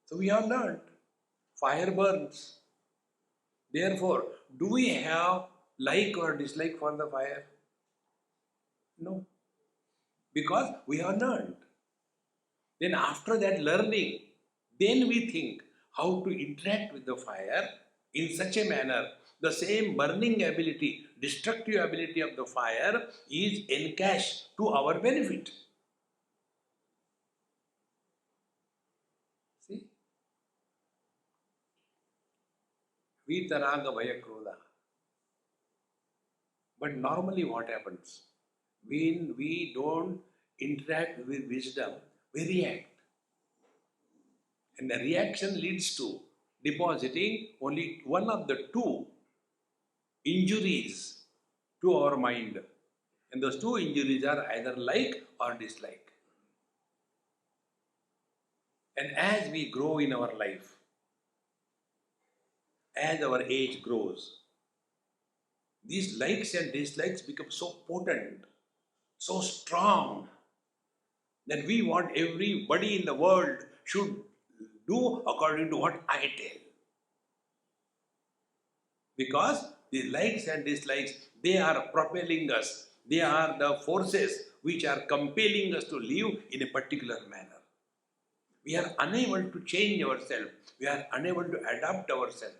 So we have learned. Fire burns. Therefore, do we have like or dislike for the fire? No. Because we have learned. Then after that learning, then we think how to interact with the fire in such a manner. The same burning ability, destructive ability of the fire is encashed to our benefit. See? Vitaraga Bhayakroda. But normally what happens? When we don't interact with wisdom, we react. And the reaction leads to depositing only one of the two injuries to our mind. And those two injuries are either like or dislike. And as we grow in our life, as our age grows, these likes and dislikes become so potent, so strong, that we want everybody in the world should do according to what I tell. Because the likes and dislikes, they are propelling us. They are the forces which are compelling us to live in a particular manner. We are unable to change ourselves. We are unable to adapt ourselves.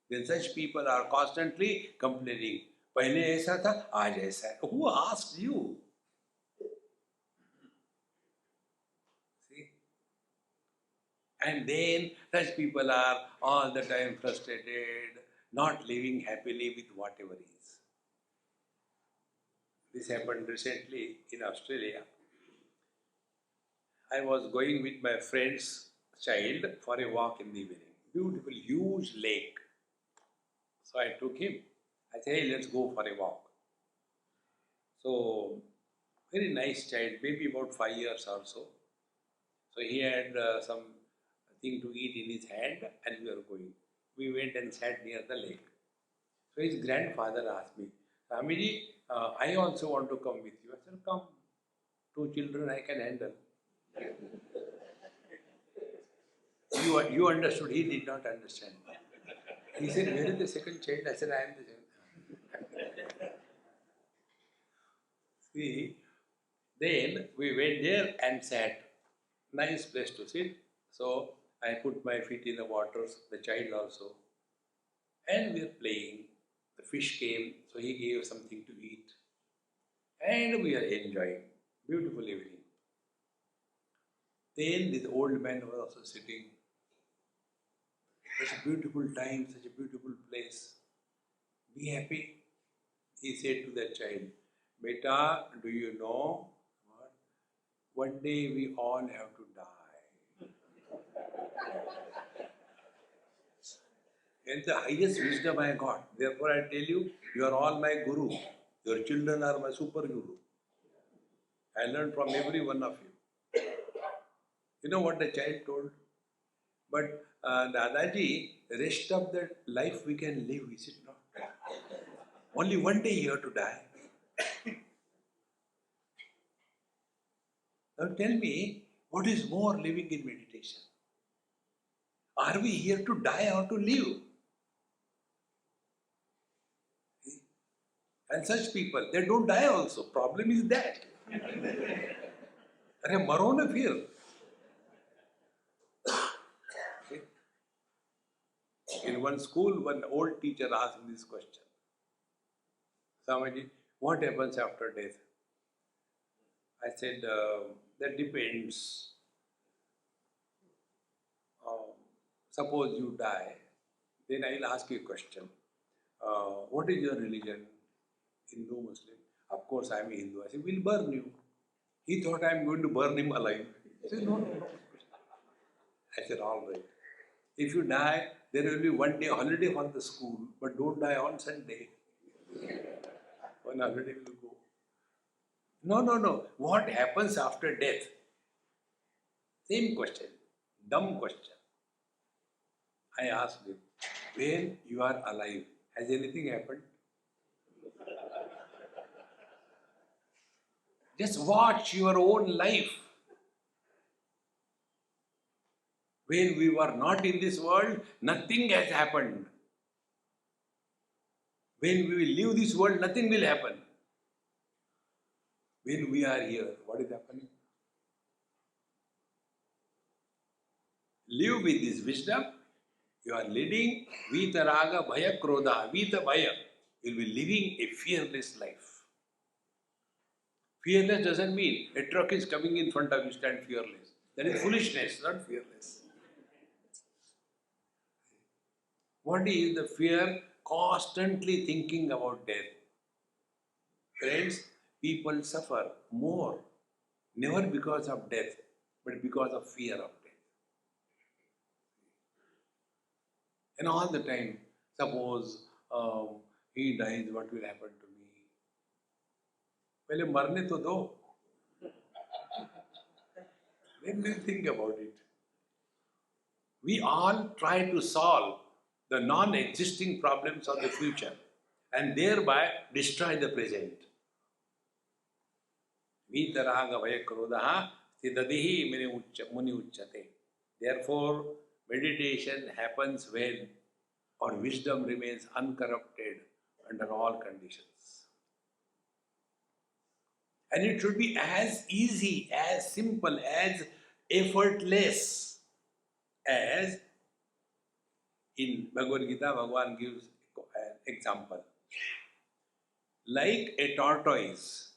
Then such people are constantly complaining. पहले ऐसा था, आज ऐसा है. Who asked you? See? And then such people are all the time frustrated, not living happily with whatever is. This happened recently in Australia. I was going with my friend's child for a walk in the evening. Beautiful, huge lake. So I took him. I said, hey, let's go for a walk. So, very nice child, maybe about 5 years or so. So he had some thing to eat in his hand and we were going. We went and sat near the lake. So his grandfather asked me, Swamiji, I also want to come with you. I said, come. 2 children I can handle. You understood, he did not understand. He said, where is the second child? I said, I am the second. See, then we went there and sat. Nice place to sit. So I put my feet in the water, the child also. And we were playing. The fish came, so he gave something to eat. And we are enjoying. Beautiful evening. Then this old man was also sitting. Such a beautiful time, such a beautiful place. Be happy. He said to that child, Beta, do you know what? One day we all have to die. And the highest wisdom I got. Therefore I tell you, you are all my guru. Your children are my super guru. I learned from every one of you. You know what the child told? But Dadaji, rest of the life we can live, is it not? Only one day you have to die. Now tell me, what is more living in meditation? Are we here to die or to live? And such people, they don't die also. Problem is that. अरे मरो ना फिर. In one school, one old teacher asked me this question. Swamiji, what happens after death? I said, that depends. Suppose you die, then I will ask you a question. What is your religion? Hindu, Muslim? Of course, I am a Hindu. I said, we'll burn you. He thought I am going to burn him alive. I said, no, no, no. I said, all right. If you die, there will be one day holiday for the school, but don't die on Sunday. One holiday will go. No, no, no. What happens after death? Same question. Dumb question. I asked him, when you are alive, has anything happened? Just watch your own life. When we were not in this world, nothing has happened. When we will leave this world, nothing will happen. When we are here, what is happening? Live with this wisdom. You are leading Vita Raga Bhaya Krodha, Vita Bhaya. You will be living a fearless life. Fearless doesn't mean a truck is coming in front of you, stand fearless. That is foolishness, not fearless. What is the fear? Constantly thinking about death. Friends, people suffer more, never because of death, but because of fear of death. And all the time, suppose he dies, what will happen to me? पहले मरने तो दो. Then we'll think about it. We all try to solve the non-existing problems of the future and thereby destroy the present. Vitaraga vayakrodaha siddhadihi muni uchyate. Therefore, meditation happens when our wisdom remains uncorrupted under all conditions. And it should be as easy, as simple, as effortless as in Bhagavad Gita, Bhagavan gives an example. Like a tortoise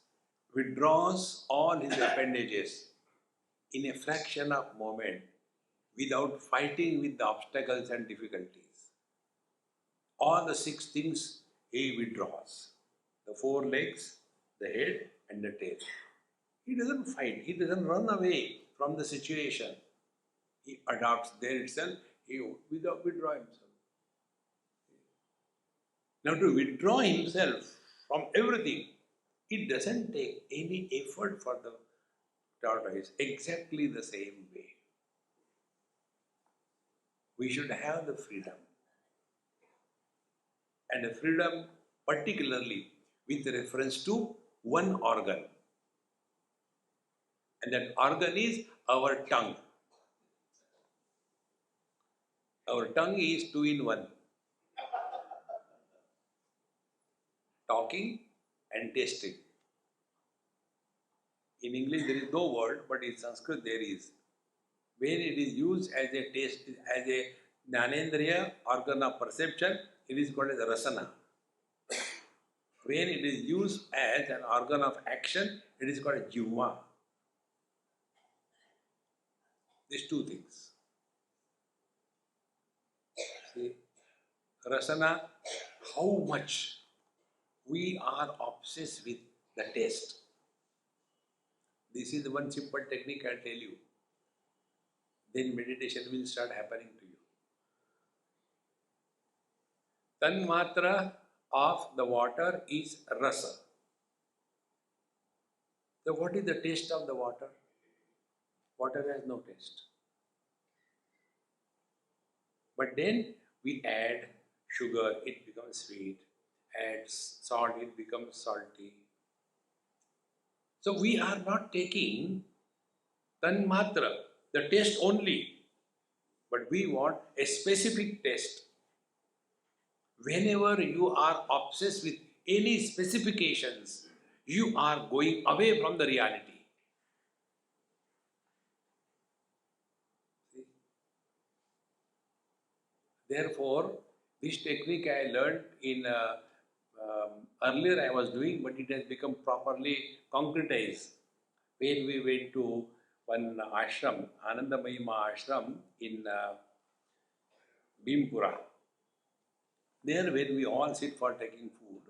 withdraws all his appendages in a fraction of moment without fighting with the obstacles and difficulties. All the six things he withdraws. The four legs, the head and the tail. He doesn't fight, he doesn't run away from the situation. He adopts there itself, he withdraw himself. Now to withdraw himself from everything, it doesn't take any effort for the tortoise, exactly the same way. We should have the freedom. And the freedom particularly with reference to one organ. And that organ is our tongue. Our tongue is two in one. Talking and tasting. In English there is no word, but in Sanskrit there is. When it is used as a taste, as a Jnanendriya, organ of perception, it is called as rasana. When it is used as an organ of action, it is called jivva. These two things. See, rasana, how much we are obsessed with the taste. This is one simple technique I'll tell you. Then meditation will start happening to you. Tanmatra of the water is rasa. So what is the taste of the water? Water has no taste. But then we add sugar, it becomes sweet. Add salt, it becomes salty. So we are not taking tanmatra, the taste only, but we want a specific taste. Whenever you are obsessed with any specifications, you are going away from the reality. See? Therefore, this technique I learned in earlier I was doing, but it has become properly concretized when we went to one ashram, Anandamayima ashram in Bhimpura. There when we all sit for taking food,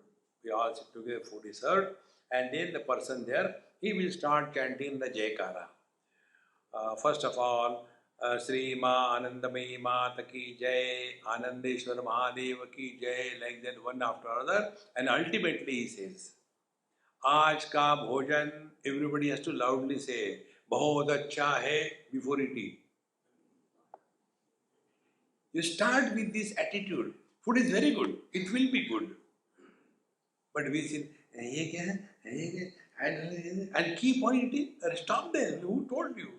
we all sit together, food is served, and then the person there, he will start chanting the Jaykara. First of all, Sri Ma Anandamayi Mata ki Jai, Anandeshwar Mahadeva ki Jai, like that one after another, and ultimately he says, Aaj ka bhojan, everybody has to loudly say, Bahut acha hai, before it eat. You start with this attitude. Food is very good. It will be good. But we say, ye kya hai? And keep on eating. Stop there. Who told you?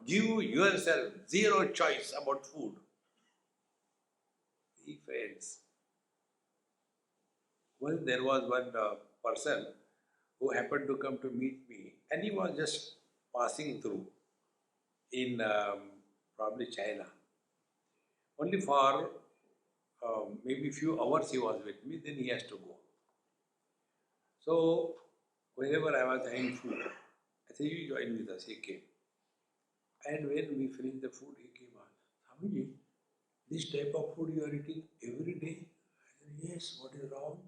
Give yourself zero choice about food. See, friends. Well, there was one person who happened to come to meet me, and he was just passing through in probably China. Only for maybe few hours he was with me, then he has to go. So, whenever I was having food, I said, you join with us. He came. And when we finished the food, he came out, Swamiji, this type of food you are eating every day? I said, yes, what is wrong?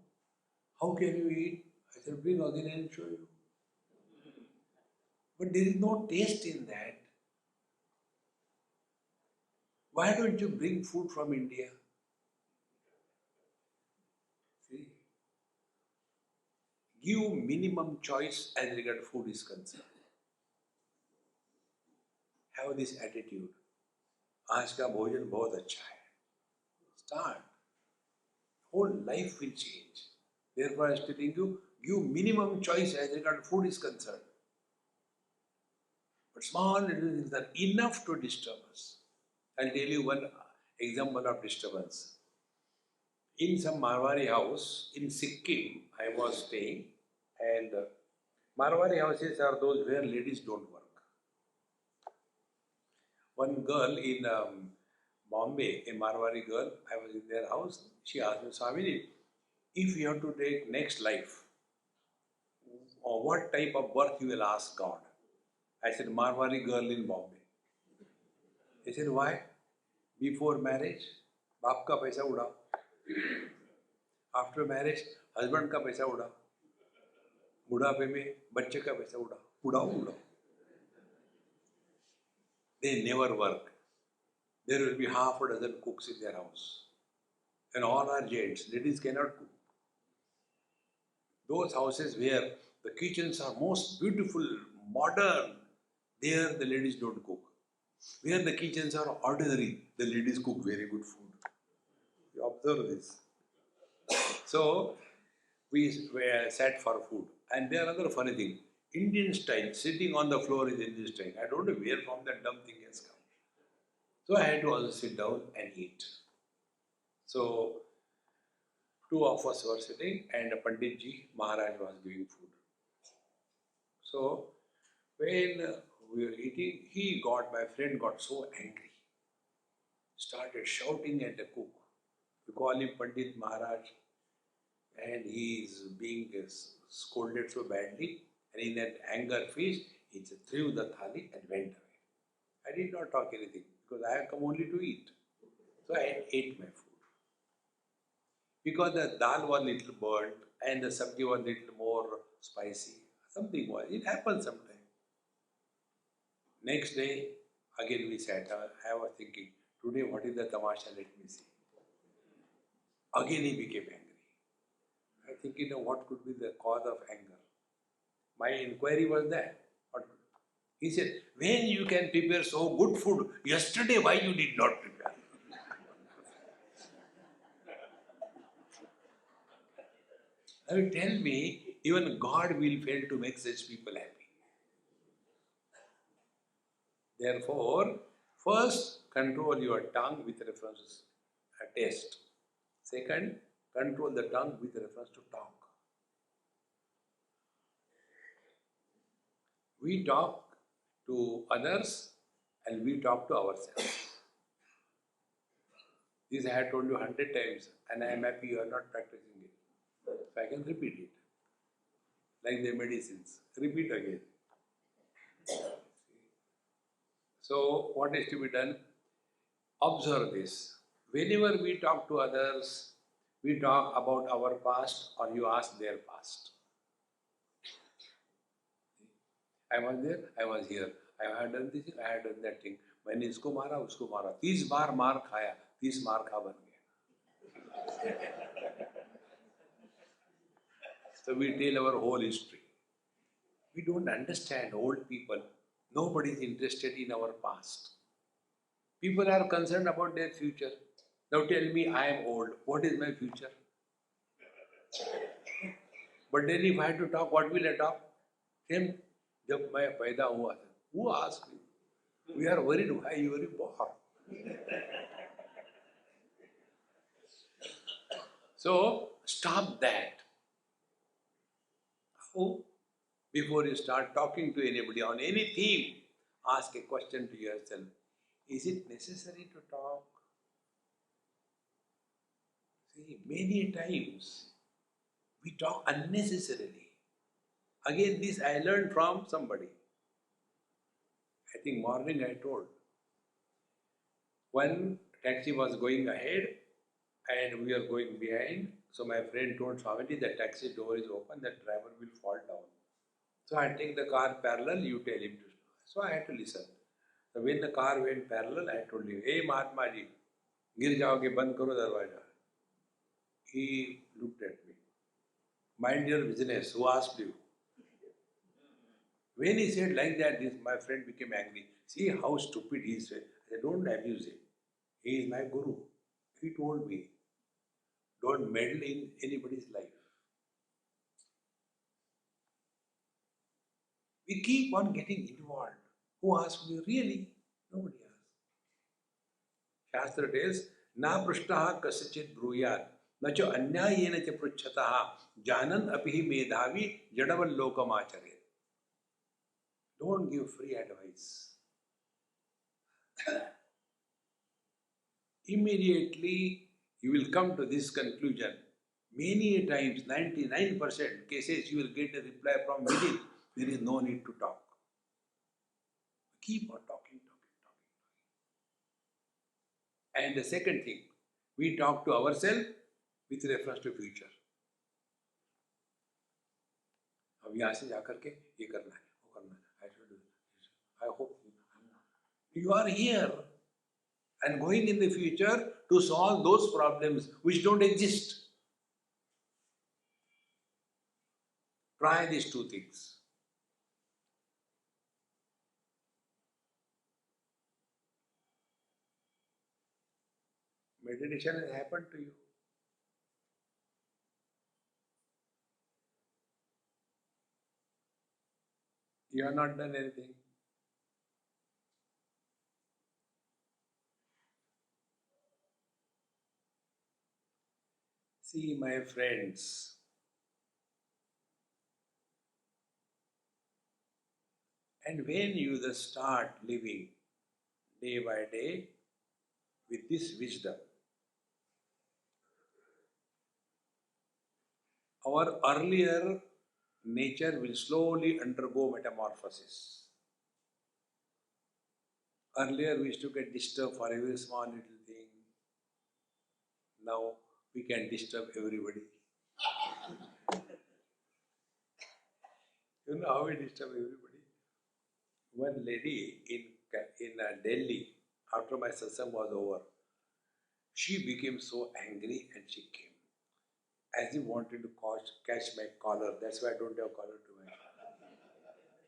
How can you eat? I said, bring again and show you. But there is no taste in that. Why don't you bring food from India? See, give minimum choice as regard food is concerned. have this attitude. आज का भोजन बहुत अच्छा है. Start. Whole life will change. Therefore, I am telling you, give minimum choice as regard food is concerned. But small little things are enough to disturb us. I'll tell you one example of disturbance. In some Marwari house in Sikkim, I was staying, and Marwari houses are those where ladies don't work. One girl in Bombay, a Marwari girl, I was in their house, she asked me, Swami, if you have to take next life, or what type of birth you will ask God? I said, Marwari girl in Bombay. He said, why? Before marriage, बाप का पैसा उड़ाओ. After marriage, husband का पैसा उड़ाओ. बुढ़ापे में बच्चे का पैसा उड़ाओ. They never work. There will be half a dozen cooks in their house. And all are gents. Ladies cannot cook. Those houses where the kitchens are most beautiful, modern, there the ladies don't cook. Where the kitchens are ordinary, the ladies cook very good food. You observe this. So, we sat for food. And there another funny thing. Indian style, sitting on the floor is Indian style. I don't know where from that dumb thing has come. So I had to also sit down and eat. So, two of us were sitting and Pandit Ji Maharaj was giving food. So, when we were eating, my friend got so angry. Started shouting at the cook. We call him Pandit Maharaj, and he is being scolded so badly. And in that anger face, he just threw the thali and went away. I did not talk anything because I have come only to eat. So I ate my food. Because the dal was little burnt and the sabji was little more spicy. Something was. It happens sometimes. Next day, again we sat. I was thinking, today what is the tamasha? Let me see. Again he became angry. I think, what could be the cause of anger? My inquiry was that. He said, when you can prepare so good food, yesterday why you did not prepare? Now tell me, even God will fail to make such people happy. Therefore, first control your tongue with reference to taste. Second, control the tongue with reference to talk. We talk to others and we talk to ourselves. This I had told you 100 times and I am happy you are not practicing it. So I can repeat it. Like the medicines. Repeat again. So what is to be done? Observe this. Whenever we talk to others, we talk about our past or you ask their past. I was there, I was here. I had done this thing, I had done that thing. मैंने इसको मारा, उसको मारा. 30 बार मार खाया, 30 मार खा बन गया. So we tell our whole history. We don't understand old people. Nobody is interested in our past. People are concerned about their future. Now tell me, I am old. What is my future? But then if I have to talk, what will I talk? Same. जब मैं पैदा हुआ था, who asked me? We are worried why you were born. So stop that. How? Before you start talking to anybody on any theme, ask a question to yourself. Is it necessary to talk? See, many times we talk unnecessarily. Again, this I learned from somebody. I think morning I told. One taxi was going ahead and we are going behind. So my friend told Swami, the taxi door is open, the driver will fall down. So I take the car parallel, you tell him to stop. So I had to listen. So when the car went parallel, I told him, hey Mahatma ji, गिर जाओगे, बंद करो दरवाजा. He looked at me. Mind your business, who asked you? When he said like that, my friend became angry. See how stupid he is. I said, don't abuse him. He is my guru. He told me, don't meddle in anybody's life. We keep on getting involved. Who asked me? Really? Nobody asked. Shastra tells, na prishtaha kasachit bruyat, na cha anyayena cha pruchhataha, janan apihi medhavi jadaval lokamacharya. Don't give free advice. Immediately you will come to this conclusion. Many times, 99% cases, you will get a reply from within. There is no need to talk. Keep on talking. And the second thing, we talk to ourselves with reference to future. अब यहाँ से जाकर के ये करना है, वो करना है. I should do this. I hope you are here and going in the future to solve those problems which don't exist. Try these two things. Meditation has happened to you. You have not done anything. See, my friends, and when you just start living day by day with this wisdom, our earlier nature will slowly undergo metamorphosis. Earlier we used to get disturbed for every small little thing. Now we can disturb everybody. You know how we disturb everybody? One lady in Delhi, after my satsang was over, she became so angry and she came. As if wanted to catch my collar. That's why I don't have collar to wear.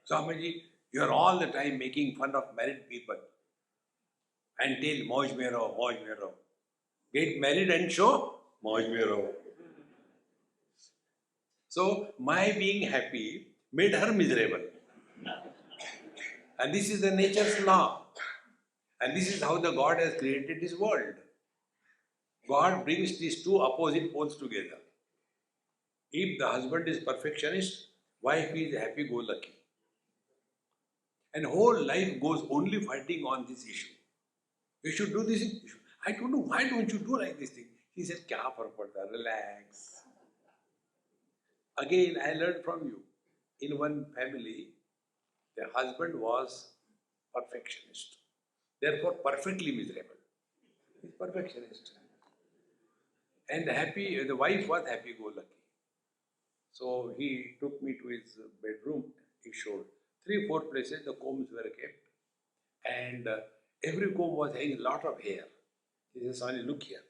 Swamiji, you are all the time making fun of married people. And tell Mauj mein raho, Mauj mein raho. Get married and show Mauj mein raho. So my being happy made her miserable. And this is the nature's law. And this is how the God has created this world. God brings these two opposite poles together. If the husband is perfectionist, wife is happy-go-lucky. And whole life goes only fighting on this issue. You should do this issue. I don't know, why don't you do like this thing? He said, kya fark padta? Relax. Again, I learned from you. In one family, the husband was perfectionist. Therefore, perfectly miserable. He's perfectionist. And the wife was happy-go-lucky. So he took me to his bedroom. He showed 3-4 places the combs were kept. And every comb was having a lot of hair. He said, Sonny, look here.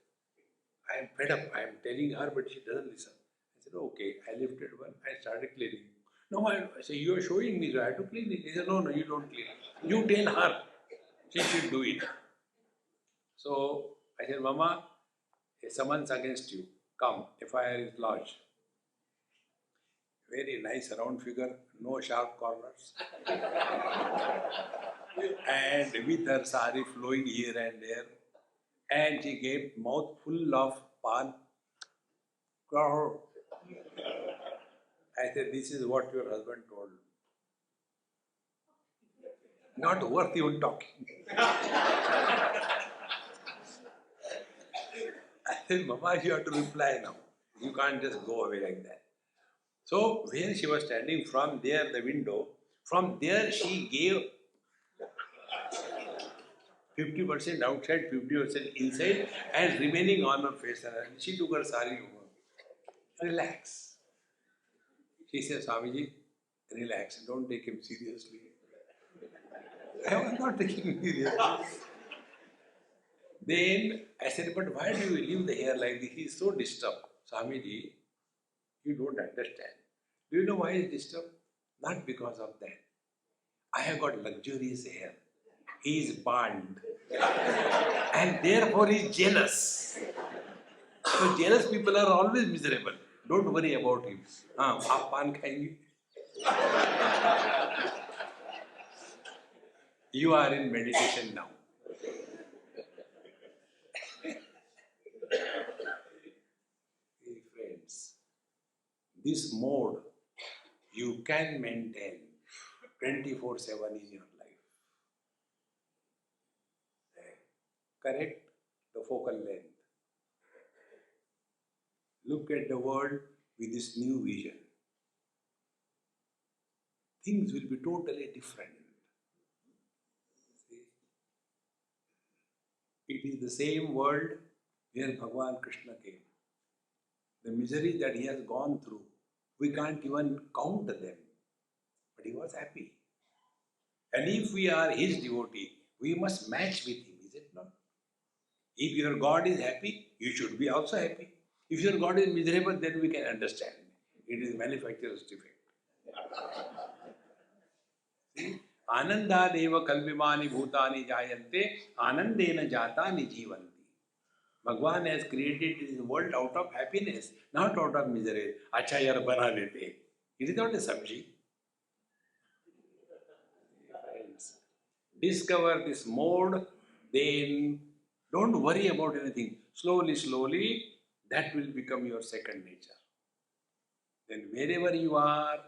I am fed up. I am telling her, but she doesn't listen. I said, okay. I lifted one. I started cleaning. No, I said, you are showing me, so I have to clean it. He said, no, you don't clean it. You tell her. She should do it. So I said, Mama, a summons against you. Come, FIR is lodged. Very nice round figure, no sharp corners. And with her sari flowing here and there. And she gave mouth full of pan. I said, this is what your husband told. Not worth even talking. I said, Mama, you have to reply now. You can't just go away like that. So, where she was standing, from there, the window, from there she gave 50% outside, 50% inside, and remaining on her face. And she took her sari over. Relax. She said, Swamiji, relax, don't take him seriously. I was not taking him seriously. Then I said, but why do you leave the hair like this? He is so disturbed. Swamiji, you don't understand. Do you know why he is disturbed? Not because of that. I have got luxurious hair. is banned and therefore is jealous. So jealous people are always miserable. Don't worry about him. आप पान खाएंगे? You are in meditation now. Hey friends, this mode you can maintain 24/7 in your life. Correct the focal length. Look at the world with this new vision. Things will be totally different. See? It is the same world where Bhagavan Krishna came. The misery that he has gone through, we can't even count them. But he was happy. And if we are his devotee, we must match with him, is it not? If your God is happy, you should be also happy. If your God is miserable, then we can understand. It is manufacturer's defect. आनंदादेव कल्पिमानि भूतानि जायन्ते आनंदेन जातानि जीवन्ति. Bhagwan has created this world out of happiness, not out of misery. अच्छा यार बना लेते. It is not a sabji. Friends, discover this mode, then don't worry about anything. Slowly, slowly, that will become your second nature. Then wherever you are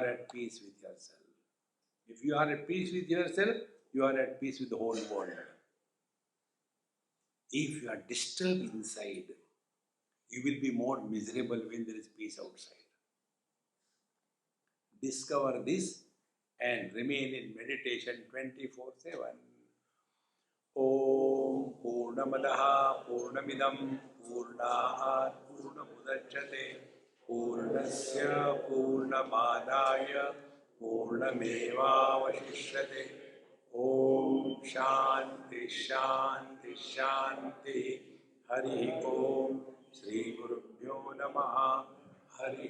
at peace with yourself. If you are at peace with yourself, you are at peace with the whole world. If you are disturbed inside, you will be more miserable when there is peace outside. Discover this and remain in meditation 24/7. Om Purnamadaha Purnamidam Purnat Purnamudachyate Purnasya Purnamadaya Purnamevavashishyate. Om Shanti Shanti Shanti. Hari Om. Shri Gurubhyo Namaha. Hari